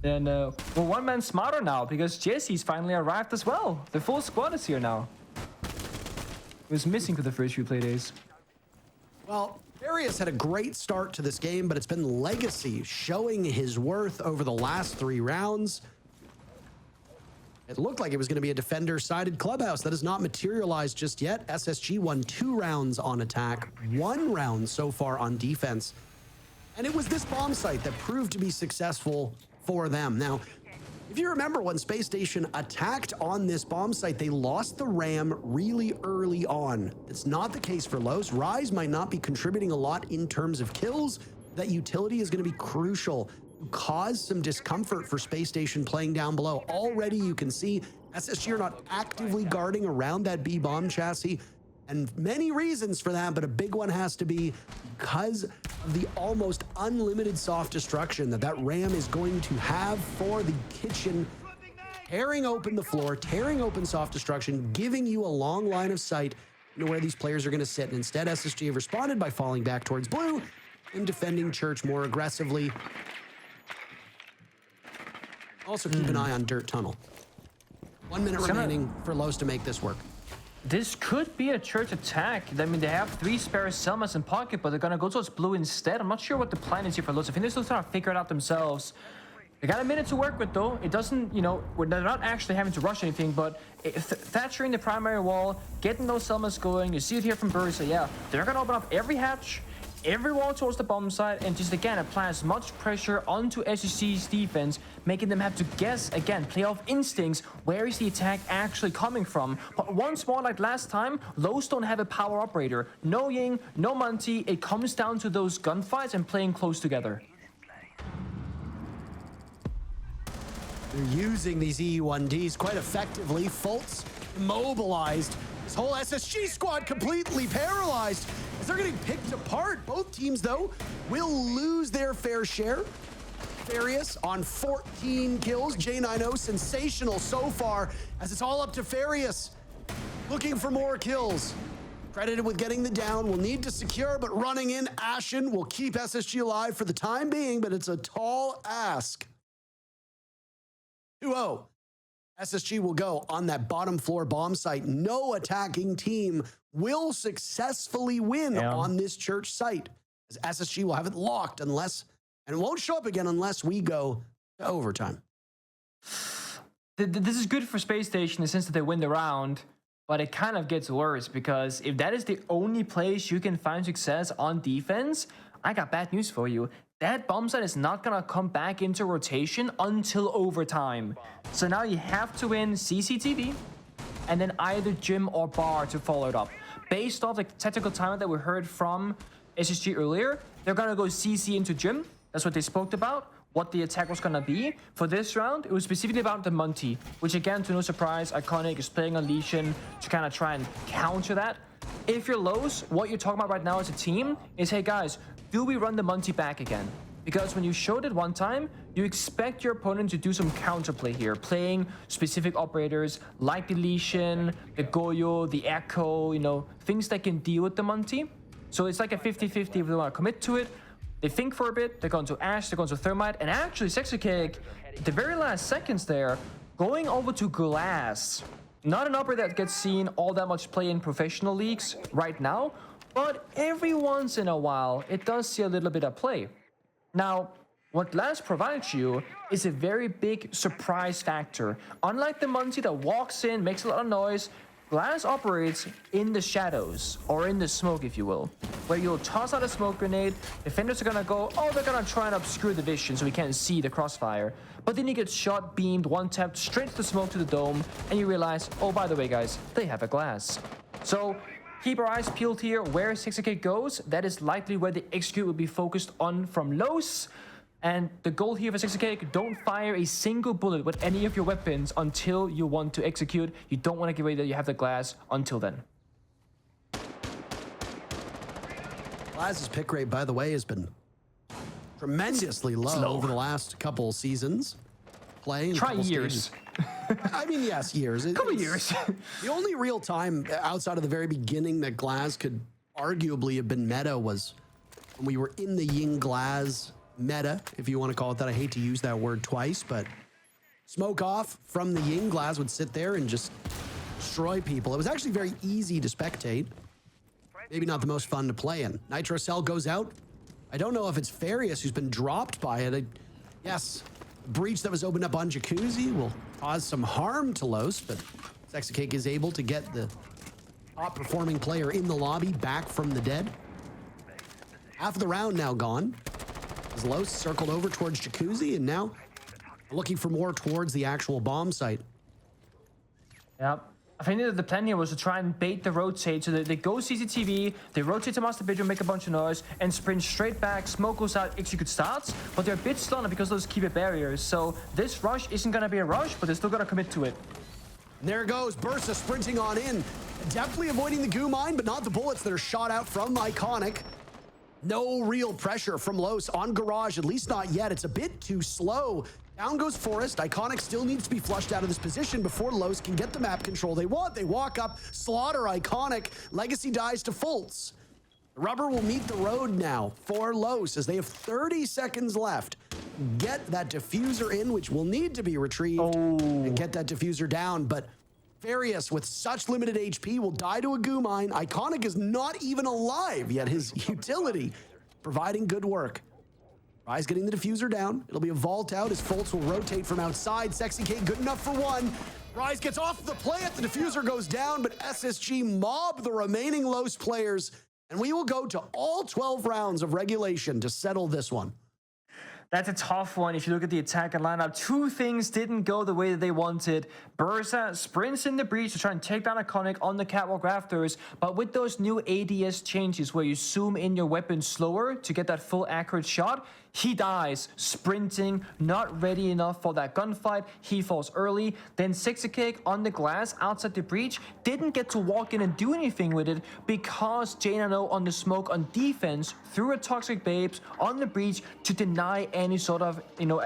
And well, one man smarter now because Jesse's finally arrived as well. The full squad is here now. It was missing for the first few play days. Well, Darius had a great start to this game, but it's been Legacy showing his worth over the last 3 rounds. It looked like it was going to be a defender-sided clubhouse. That has not materialized just yet. SSG won 2 rounds on attack, 1 round so far on defense. And it was this bomb site that proved to be successful for them. Now, if you remember when Spacestation attacked on this bomb site, they lost the ram really early on. It's not the case for Los. Rise might not be contributing a lot in terms of kills. That utility is going to be crucial. Cause some discomfort for Spacestation playing down below. Already you can see SSG are not actively guarding around that B bomb chassis, and many reasons for that, but a big one has to be because of the almost unlimited soft destruction that ram is going to have for the kitchen, tearing open the floor, tearing open soft destruction, giving you a long line of sight into where these players are going to sit. And instead, SSG have responded by falling back towards blue and defending Church more aggressively. Also keep an eye on Dirt Tunnel. 1 minute remaining for Los to make this work. This could be a Church attack. I mean, they have 3 spare Selmas in pocket, but they're going to go towards blue instead. I'm not sure what the plan is here for Los. I think they're still trying to figure it out themselves. They got a minute to work with, though. It doesn't, you know, they're not actually having to rush anything, but thatchering the primary wall, getting those Selmas going. You see it here from Bersa. Yeah, they're going to open up every hatch, every wall towards the bomb side, and just again apply as much pressure onto SSG's defense, making them have to guess again, playoff instincts, where is the attack actually coming from. But once more, like last time, Los don't have a power operator. No Ying, no Monty. It comes down to those gunfights and playing close together. They're using these E1Ds quite effectively. Fultz mobilized. This whole SSG squad completely paralyzed as they're getting picked apart. Both teams, though, will lose their fair share. Farius on 14 kills. J90 sensational so far as it's all up to Farius. Looking for more kills. Credited with getting the down. Will need to secure, but running in. Ashen will keep SSG alive for the time being, but it's a tall ask. 2-0. SSG will go on that bottom floor bomb site. No attacking team will successfully win on this Church site, as SSG will have it locked unless, and it won't show up again unless we go to overtime. This is good for Space Station in the sense that they win the round, but it kind of gets worse because if that is the only place you can find success on defense, I got bad news for you. That bomb site is not going to come back into rotation until overtime. So now you have to win CCTV and then either Gym or Bar to follow it up. Based off the tactical timer that we heard from SSG earlier, they're going to go CC into Gym. That's what they spoke about. what the attack was gonna be for this round. It was specifically about the Monty, which again, to no surprise, Iconic is playing on Lesion to kind of try and counter that. If you're Lowe's, what you're talking about right now as a team is, hey guys, do we run the Monty back again? Because when you showed it one time, you expect your opponent to do some counterplay here, playing specific operators like the Lesion, the Goyo, the Echo, you know, things that can deal with the Monty. So it's like a 50-50 if they want to commit to it. They think for a bit, they're going to Ash, they're going to Thermite, and actually Sexycake, the very last seconds there, going over to Glass. Not an operator that gets seen all that much play in professional leagues right now, but every once in a while, it does see a little bit of play. Now, what Glass provides you is a very big surprise factor. Unlike the Monty that walks in, makes a lot of noise, Glass operates in the shadows, or in the smoke, if you will, where you'll toss out a smoke grenade, defenders are gonna go, oh, they're gonna try and obscure the vision so we can't see the crossfire. But then you get shot, beamed, one-tapped straight to the smoke to the dome, and you realize, oh, by the way, guys, they have a Glass. So keep our eyes peeled here. Where Sexycake goes, that is likely where the execute will be focused on from Los. And the goal here for Sexycake, don't fire a single bullet with any of your weapons until you want to execute. You don't want to give away that you have the Glass until then. Glass's pick rate, by the way, has been tremendously low over the last couple seasons. Try years. I mean, yes, years. Couple years. The only real time outside of the very beginning that Glass could arguably have been meta was when we were in the Ying Glass meta, if you want to call it that. I hate to use that word twice, but Smoke Off from the Ying Glass would sit there and just destroy people. It was actually very easy to spectate. Maybe not the most fun to play in. Nitro Cell goes out. I don't know if it's Farius who's been dropped by it. Yes, the breach that was opened up on Jacuzzi will cause some harm to Los, but Sexycake is able to get the top performing player in the lobby back from the dead. Half of the round now gone. As Los circled over towards Jacuzzi and now looking for more towards the actual bomb site. Yep. I think that the plan here was to try and bait the rotate so that they go CCTV, they rotate to master bedroom, make a bunch of noise, and sprint straight back. Smoke goes out, execute starts, but they're a bit slower because those keep it barriers. So this rush isn't going to be a rush, but they're still going to commit to it. And there goes Bersa sprinting on in. Definitely avoiding the goo mine, but not the bullets that are shot out from Iconic. No real pressure from Los on Garage, at least not yet. It's a bit too slow. Down goes Forest. Iconic still needs to be flushed out of this position before Los can get the map control they want. They walk up, slaughter Iconic. Legacy dies to Fultz. The rubber will meet the road now for Los as they have 30 seconds left. Get that diffuser in, which will need to be retrieved, and get that diffuser down. But Farius, with such limited HP, will die to a goo mine. Iconic is not even alive, yet his utility providing good work. Rise getting the diffuser down. It'll be a vault out as Fultz will rotate from outside. Sexycake good enough for one. Rise gets off the plant. The diffuser goes down, but SSG mob the remaining Los players. And we will go to all 12 rounds of regulation to settle this one. That's a tough one. If you look at the attack and lineup, two things didn't go the way that they wanted. Bersa sprints in the breach to try and take down Iconic on the catwalk rafters, but with those new ADS changes where you zoom in your weapon slower to get that full accurate shot, he dies sprinting, not ready enough for that gunfight. He falls early. Then Sexycake on the glass outside the breach didn't get to walk in and do anything with it because J9O on the smoke on defense threw a Toxic Babes on the breach to deny any sort of,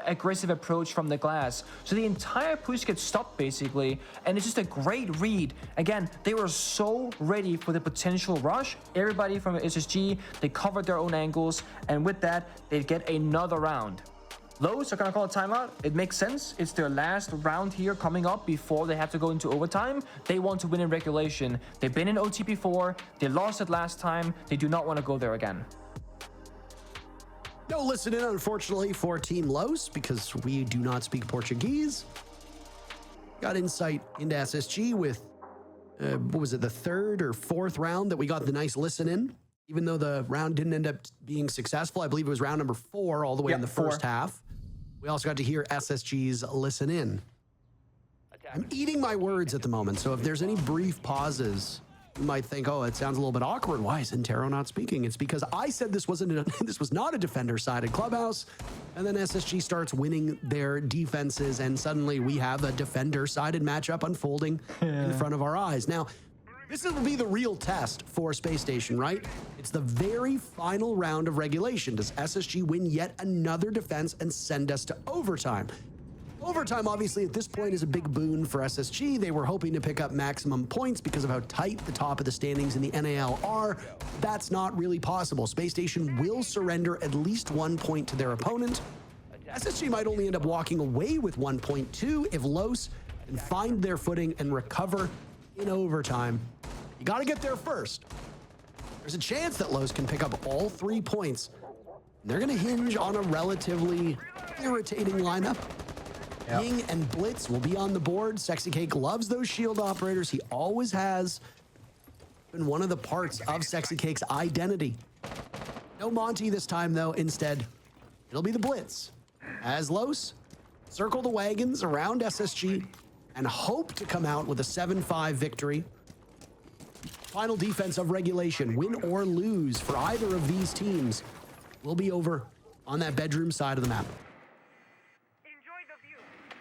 aggressive approach from the glass. So the entire push gets stopped basically, and it's just a great read. Again, they were so ready for the potential rush. Everybody from SSG, they covered their own angles, and with that, they get another round. Lowe's are gonna call a timeout. It makes sense. It's their last round here coming up before they have to go into overtime. They want to win in regulation. They've been in OT before. They lost it last time. They do not want to go there again. No listening, unfortunately, for Team Los because we do not speak Portuguese. Got insight into SSG with, what was it, the third or fourth round that we got the nice listen in. Even though the round didn't end up being successful, I believe it was round number 4 all the way in the first half. We also got to hear SSG's listen in. I'm eating my words at the moment, so if there's any brief pauses You might think, oh, it sounds a little bit awkward. Why is Intero not speaking? It's because I said this was not a defender-sided clubhouse, and then SSG starts winning their defenses, and suddenly we have a defender-sided matchup unfolding in front of our eyes. Now, this will be the real test for Spacestation, right? It's the very final round of regulation. Does SSG win yet another defense and send us to overtime? Overtime, obviously, at this point is a big boon for SSG. They were hoping to pick up maximum points because of how tight the top of the standings in the NAL are. That's not really possible. Spacestation will surrender at least 1 point to their opponent. SSG might only end up walking away with 1.2 if Los can find their footing and recover in overtime. You got to get there first. There's a chance that Los can pick up all 3 points. They're going to hinge on a relatively irritating lineup. Yep. Ying and Blitz will be on the board. Sexy Cake loves those shield operators. He always has been one of the parts of Sexy Cake's identity. No Monty this time, though. Instead, it'll be the Blitz. As Los circle the wagons around SSG and hope to come out with a 7-5 victory. Final defense of regulation, win or lose for either of these teams, will be over on that bedroom side of the map.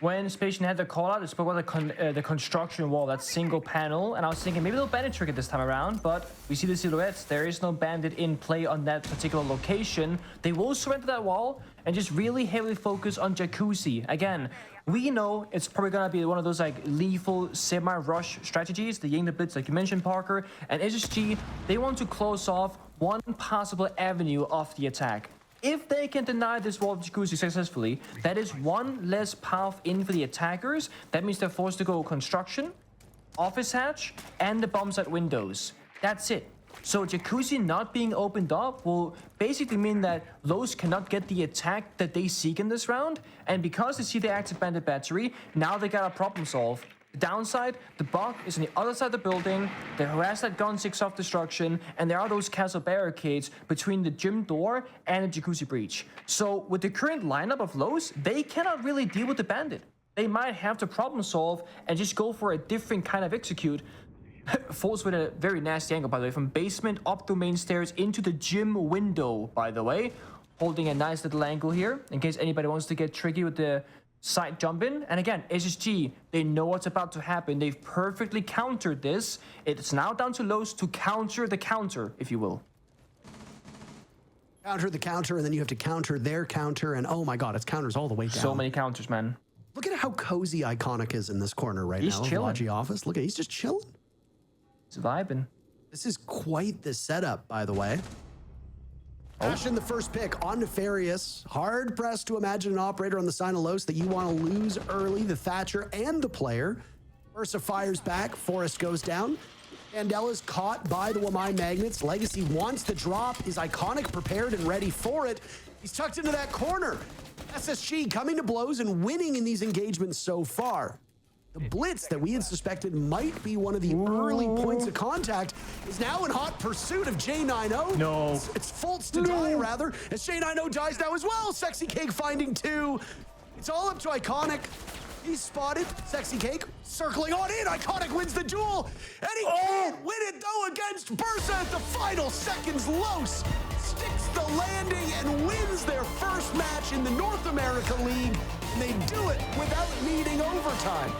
When Spacestation had the call out, it spoke about the construction wall, that single panel, and I was thinking maybe they'll bandit trick it this time around, but we see the silhouettes. There is no bandit in play on that particular location. They will surrender that wall and just really heavily focus on Jacuzzi. Again, we know it's probably gonna be one of those like lethal semi-rush strategies, the Ying, the Blitz, like you mentioned, Parker, and SSG, they want to close off one possible avenue of the attack. If they can deny this wall of Jacuzzi successfully, that is one less path in for the attackers. That means they're forced to go construction, office hatch, and the bomb site windows. That's it. So Jacuzzi not being opened up will basically mean that Los cannot get the attack that they seek in this round. And because they see the active bandit battery, now they got a problem solve. The downside, the bug is on the other side of the building, they harass that gun 6 off destruction, and there are those castle barricades between the gym door and the Jacuzzi breach. So with the current lineup of Los, they cannot really deal with the bandit. They might have to problem solve and just go for a different kind of execute. Falls with a very nasty angle, by the way, from basement up the main stairs into the gym window, by the way. Holding a nice little angle here, in case anybody wants to get tricky with the side jump in. And again, SSG, they know what's about to happen. They've perfectly countered this. It's now down to Los to counter the counter, if you will. Counter the counter, and then you have to counter their counter, and oh my god, it's counters all the way down. So many counters, man. Look at how cozy Iconic is in this corner right now. He's chilling. Logi office. Look at, he's just chilling. He's vibing. This is quite the setup, by the way. Ash in the first pick on Nefarious. Hard pressed to imagine an operator on the sign of Los that you want to lose early, the Thatcher and the player. Bersa fires back, Forrest goes down. Mandela's caught by the Wamai Magnets. Legacy wants the drop. Is Iconic prepared and ready for it? He's tucked into that corner. SSG coming to blows and winning in these engagements so far. The blitz that we had suspected might be one of the early points of contact is now in hot pursuit of J90. No. It's faults to die, rather, as J90 dies now as well. Sexy Cake finding 2. It's all up to Iconic. He's spotted. Sexy Cake circling on in. Iconic wins the duel. And he can't win it, though, against Bersa at the final seconds. Los sticks the landing and wins their first match in the North America League. And they do it without needing overtime.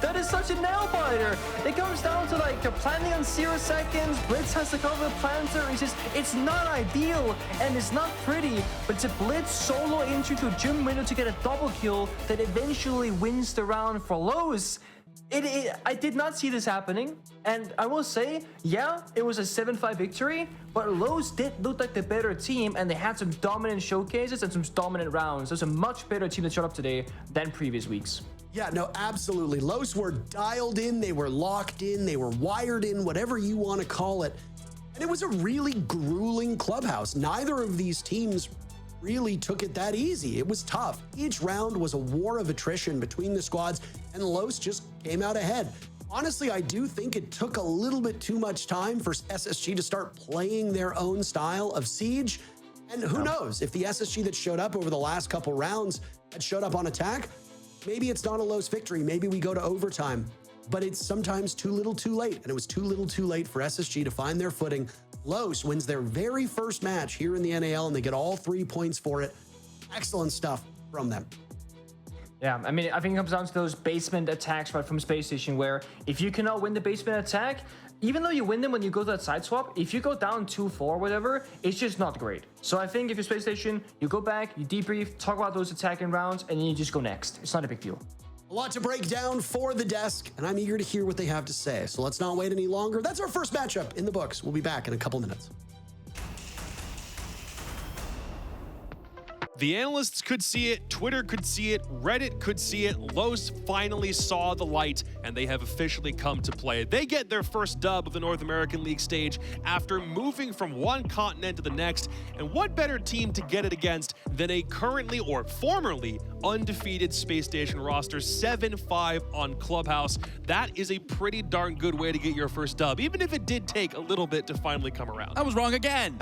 That is such a nail biter. It comes down to like they're planning on 0 seconds. Blitz has to cover the planter. It's not ideal and it's not pretty, but it's a Blitz solo into the gym window to get a double kill that eventually wins the round for Los. I did not see this happening, and I will say, yeah, it was a 7-5 victory, but Los did look like the better team, and they had some dominant showcases and some dominant rounds. There's a much better team that showed up today than previous weeks. Yeah, no, absolutely. Los were dialed in, they were locked in, they were wired in, whatever you want to call it. And it was a really grueling clubhouse. Neither of these teams really took it that easy. It was tough. Each round was a war of attrition between the squads, and Los just came out ahead. Honestly, I do think it took a little bit too much time for SSG to start playing their own style of Siege. And who knows, if the SSG that showed up over the last couple rounds had showed up on attack, maybe it's not a Los victory. Maybe we go to overtime. but it's sometimes too little too late. And it was too little too late for SSG to find their footing. Los wins their very first match here in the NAL, and they get all 3 points for it. Excellent stuff from them. Yeah, I mean, I think it comes down to those basement attacks right from Spacestation, where if you cannot win the basement attack, even though you win them when you go to that side swap, if you go down 2-4 or whatever, it's just not great. So I think if you're Spacestation, you go back, you debrief, talk about those attacking rounds, and then you just go next. It's not a big deal. A lot to break down for the desk, and I'm eager to hear what they have to say. So let's not wait any longer. That's our first matchup in the books. We'll be back in a couple minutes. The analysts could see it, Twitter could see it, Reddit could see it. Los finally saw the light, and they have officially come to play. They get their first dub of the North American League stage after moving from one continent to the next. And what better team to get it against than a currently or formerly undefeated Space Station roster, 7-5 on Clubhouse. That is a pretty darn good way to get your first dub, even if it did take a little bit to finally come around. I was wrong again.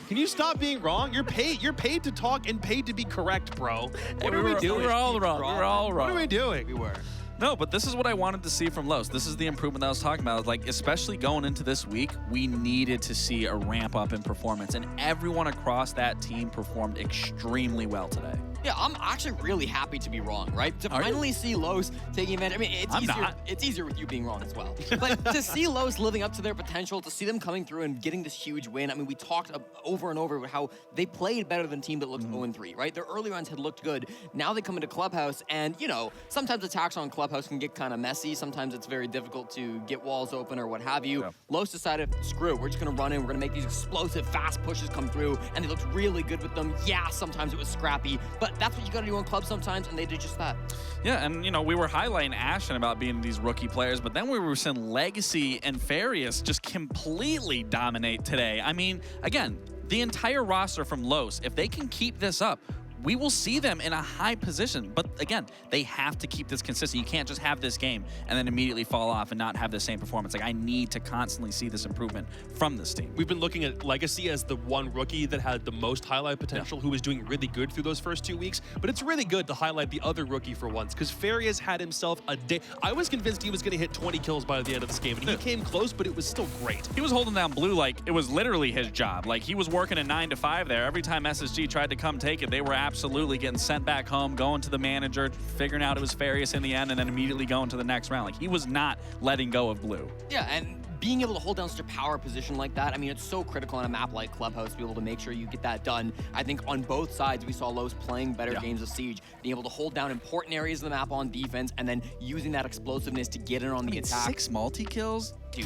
Can you stop being wrong? You're paid to talk and paid to be correct, bro. What are we doing? We were all wrong. We were all wrong. What are we doing? We were. No, but this is what I wanted to see from Los. This is the improvement that I was talking about. Like, especially going into this week, we needed to see a ramp up in performance, and everyone across that team performed extremely well today. Yeah, I'm actually really happy to be wrong, right? To finally see Los taking advantage. I mean, it's easier with you being wrong as well. But to see Los living up to their potential, to see them coming through and getting this huge win. I mean, we talked over and over about how they played better than a team that looked 0-3, right? Their early runs had looked good. Now they come into Clubhouse, and, you know, sometimes attacks on Clubhouse can get kind of messy. Sometimes it's very difficult to get walls open or what have you. Yeah. Los decided, screw it, we're just going to run in. We're going to make these explosive, fast pushes come through, and they looked really good with them. Yeah, sometimes it was scrappy, but that's what you got to do on club sometimes, and they did just that. Yeah, and, you know, we were highlighting Ashen about being these rookie players, but then we were seeing Legacy and Farius just completely dominate today. I mean, again, the entire roster from Los, if they can keep this up, we will see them in a high position. But again, they have to keep this consistent. You can't just have this game and then immediately fall off and not have the same performance. Like, I need to constantly see this improvement from this team. We've been looking at Legacy as the one rookie that had the most highlight potential, who was doing really good through those first 2 weeks. But it's really good to highlight the other rookie for once, because Farias had himself a day. I was convinced he was going to hit 20 kills by the end of this game, and he came close, but it was still great. He was holding down Blue like it was literally his job. Like, he was working a 9 to 5 there. Every time SSG tried to come take it, they were absolutely getting sent back home, going to the manager, figuring out it was Farius in the end, and then immediately going to the next round. Like, he was not letting go of Blue. Yeah, and being able to hold down such a power position like that, I mean, it's so critical on a map like Clubhouse to be able to make sure you get that done. I think on both sides, we saw Los playing better games of Siege, being able to hold down important areas of the map on defense, and then using that explosiveness to get in on the attack. 6 multi-kills? Dude,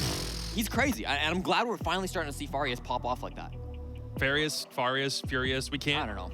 he's crazy. And I'm glad we're finally starting to see Farius pop off like that. Farius, Furious, we can't. I don't know.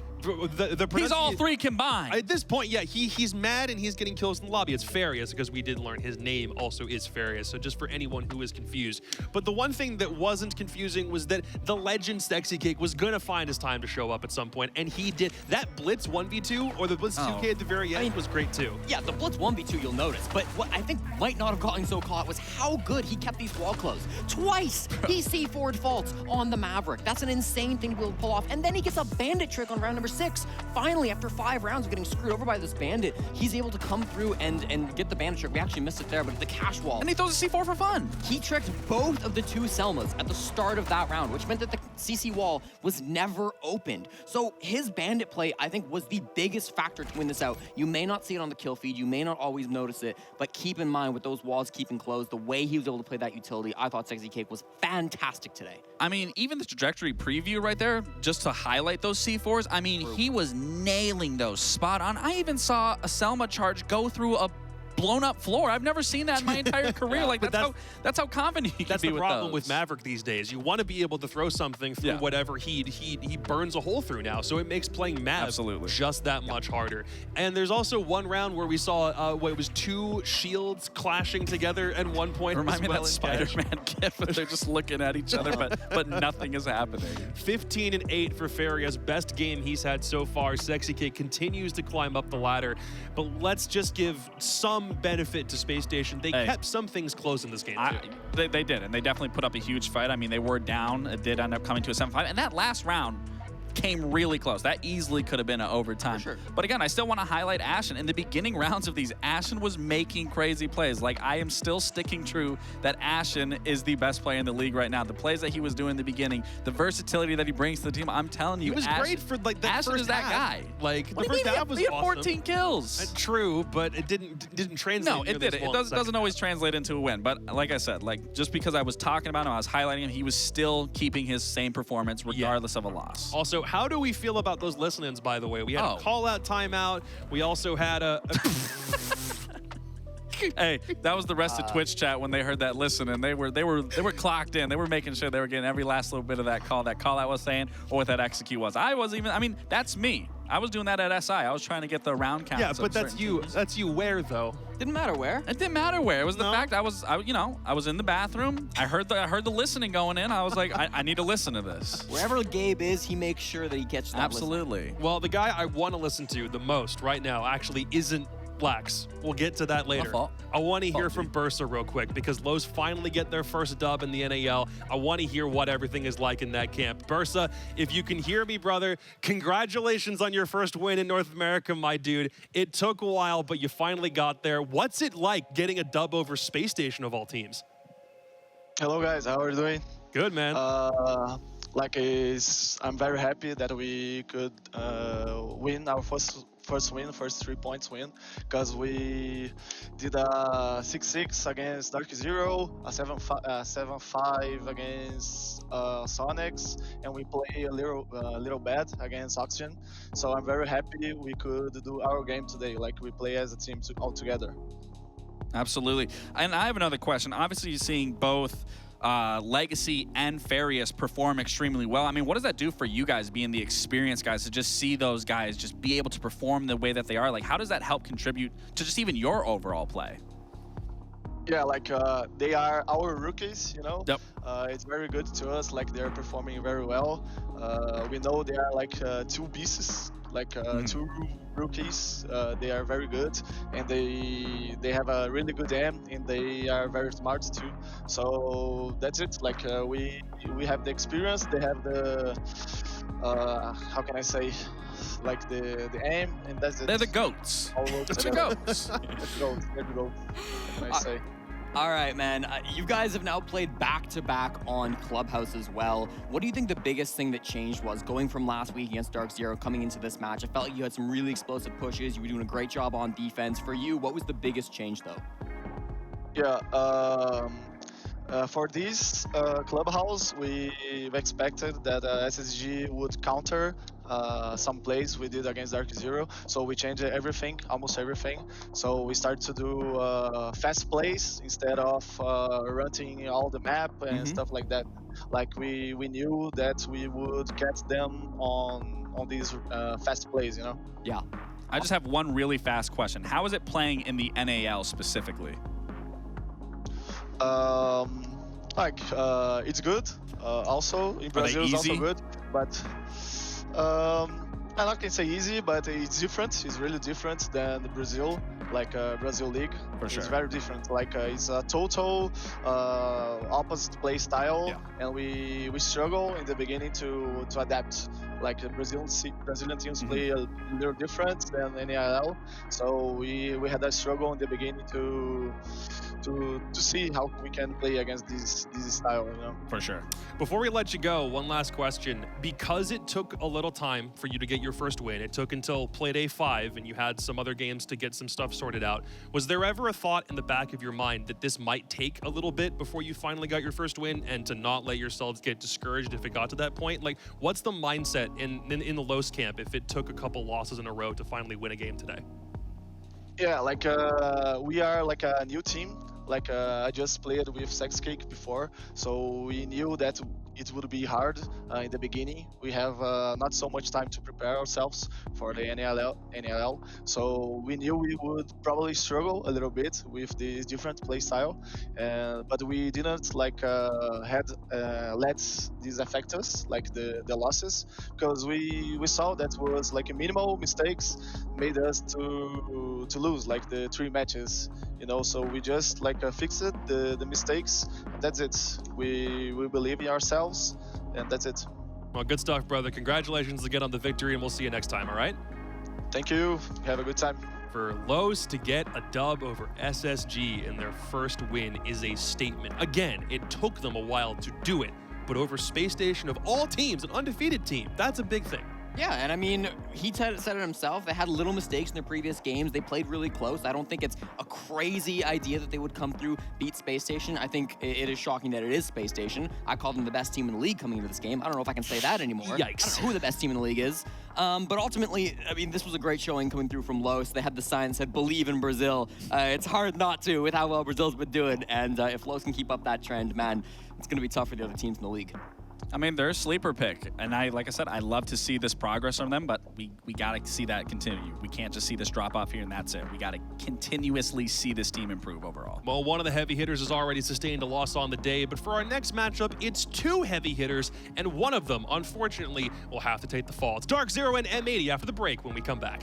He's all three combined. At this point, yeah, he's mad and he's getting kills in the lobby. It's Farius, because we did learn his name also is Farius. So just for anyone who is confused. But the one thing that wasn't confusing was that the legend Sexy Cake was going to find his time to show up at some point, and he did. That Blitz 1v2 or the Blitz 2K at the very end was great too. Yeah, the Blitz 1v2 you'll notice, but what I think might not have gotten so caught was how good he kept these wall closed. Twice he C4'd faults on the Maverick. That's an insane thing to be able to pull off. And then he gets a bandit trick on round number 6. Finally, after 5 rounds of getting screwed over by this bandit, he's able to come through and get the bandit trick. We actually missed it there, but the cash wall. And he throws a C4 for fun. He tricked both of the 2 Selmas at the start of that round, which meant that the CC wall was never opened. So his bandit play, I think, was the biggest factor to win this out. You may not see it on the kill feed, you may not always notice it, but keep in mind with those walls keeping closed, the way he was able to play that utility, I thought Sexy Cake was fantastic today. I mean, even the trajectory preview right there, just to highlight those C4s, I mean, he was nailing those spot on. I even saw a Selma charge go through a blown up floor. I've never seen that in my entire career. Like, that's how confident he can be with those. That's the problem with Maverick these days. You want to be able to throw something through whatever he burns a hole through now. So it makes playing Mav just that much harder. And there's also one round where we saw it was 2 shields clashing together at one point. Remind me of that Spider-Man gif where they're just looking at each other, but nothing is happening. 15-8 for Farias, best game he's had so far. Sexy Cake continues to climb up the ladder, but let's just give some benefit to Space Station. They kept some things close in this game too. They did, and they definitely put up a huge fight. I mean, they were down. It did end up coming to a 7-5, and that last round, came really close. That easily could have been an overtime. For sure. But again, I still want to highlight Ashen. In the beginning rounds of these, Ashen was making crazy plays. Like, I am still sticking true that Ashen is the best player in the league right now. The plays that he was doing in the beginning, the versility that he brings to the team, I'm telling you, He was great for like that Ashen first is that half. guy. Like, What the do you first mean? half was He had awesome. 14 kills. True, but it didn't translate. No, it didn't. It doesn't always translate into a win. But like I said, like, just because I was talking about him, I was highlighting him, he was still keeping his same performance regardless of a loss. Also, how do we feel about those listen-ins, by the way? We had a call-out timeout. We also had a... Hey, that was the rest of Twitch chat when they heard that listen, and they were clocked in. They were making sure they were getting every last little bit of that call I was saying, or what that execute was. I mean, that's me. I was doing that at SI. I was trying to get the round count. Yeah, but that's you. That's you where, though? Didn't matter where. It didn't matter where. It was the fact I was in the bathroom. I heard the listening going in. I was like, I need to listen to this. Wherever Gabe is, he makes sure that he catches that Absolutely. Well, the guy I want to listen to the most right now actually isn't Flex. We'll get to that later. I want to hear from Bersa real quick because Lowe's finally get their first dub in the NAL. I want to hear what everything is like in that camp. Bersa, if you can hear me, brother, congratulations on your first win in North America, my dude. It took a while, but you finally got there. What's it like getting a dub over Spacestation of all teams? Hello guys, how are you doing? Good, man. I'm very happy that we could win our first 3 points win, because we did a 6-6 against Dark Zero, a 7-5 against Sonics, and we play a little bad against Oxygen. So I'm very happy we could do our game today, like we play as a team all together. Absolutely. And I have another question. Obviously, you're seeing both Legacy and Farius perform extremely well. I mean, what does that do for you guys, being the experienced guys, to just see those guys just be able to perform the way that they are? Like, how does that help contribute to just even your overall play? Yeah, like they are our rookies, you know. Yep. It's very good to us. Like they're performing very well. We know they are like two pieces, like two rookies. They are very good, and they have a really good aim, and they are very smart too. So that's it. Like we have the experience. They have the how can I say? Like the aim, and that's it. They're the goats. It's the goats. They're the goats. What can I say? All right, man. You guys have now played back-to-back on Clubhouse as well. What do you think the biggest thing that changed was going from last week against Dark Zero coming into this match? I felt like you had some really explosive pushes. You were doing a great job on defense. For you, what was the biggest change, though? Yeah, for this Clubhouse, we've expected that SSG would counter some plays we did against Dark Zero, so we changed everything, almost everything. So we started to do fast plays instead of running all the map and stuff like that. Like we knew that we would catch them on these fast plays, you know? Yeah. I just have one really fast question. How is it playing in the NAL specifically? It's good. Also in Brazil, it's also good, but I'm not gonna say easy, but it's different. It's really different than Brazil, like Brazil League. For sure. It's very different. Like it's a total opposite play style, and we struggle in the beginning to adapt. Like Brazilian teams play a little different than NAL, so we had a struggle in the beginning to see how we can play against this style, you know. For sure. Before we let you go, one last question. Because it took a little time for you to get your first win, it took until play day 5 and you had some other games to get some stuff sorted out. Was there ever a thought in the back of your mind that this might take a little bit before you finally got your first win, and to not let yourselves get discouraged if it got to that point? Like, what's the mindset in the Los camp if it took a couple losses in a row to finally win a game today? Yeah, like we are like a new team. Like I just played with Sex Cake before, so we knew that it would be hard in the beginning. We have not so much time to prepare ourselves for the NAL, so we knew we would probably struggle a little bit with this different play style, but we didn't like let this affect us, like the losses, because we saw that was like a minimal mistakes made us to lose like the 3 matches, you know. So we just like fixed the mistakes, and that's it. We believe in ourselves, and that's it. Well, good stuff, brother. Congratulations again on the victory, and we'll see you next time, all right? Thank you. Have a good time. For Los to get a dub over SSG in their first win is a statement. Again, it took them a while to do it, but over Spacestation of all teams, an undefeated team, that's a big thing. Yeah, and I mean, he said it himself. They had little mistakes in their previous games. They played really close. I don't think it's a crazy idea that they would come through, beat Spacestation. I think it is shocking that it is Spacestation. I called them the best team in the league coming into this game. I don't know if I can say that anymore. Yikes. I don't know who the best team in the league is. But ultimately, I mean, this was a great showing coming through from Los. They had the sign that said, believe in Brazil. It's hard not to with how well Brazil's been doing. And if Los can keep up that trend, man, it's going to be tough for the other teams in the league. I mean, they're a sleeper pick, and like I said, I love to see this progress from them, but we got to see that continue. We can't just see this drop off here and that's it. We got to continuously see this team improve overall. Well, one of the heavy hitters has already sustained a loss on the day, but for our next matchup, it's 2 heavy hitters, and one of them, unfortunately, will have to take the fall. It's Dark Zero and M80 after the break when we come back.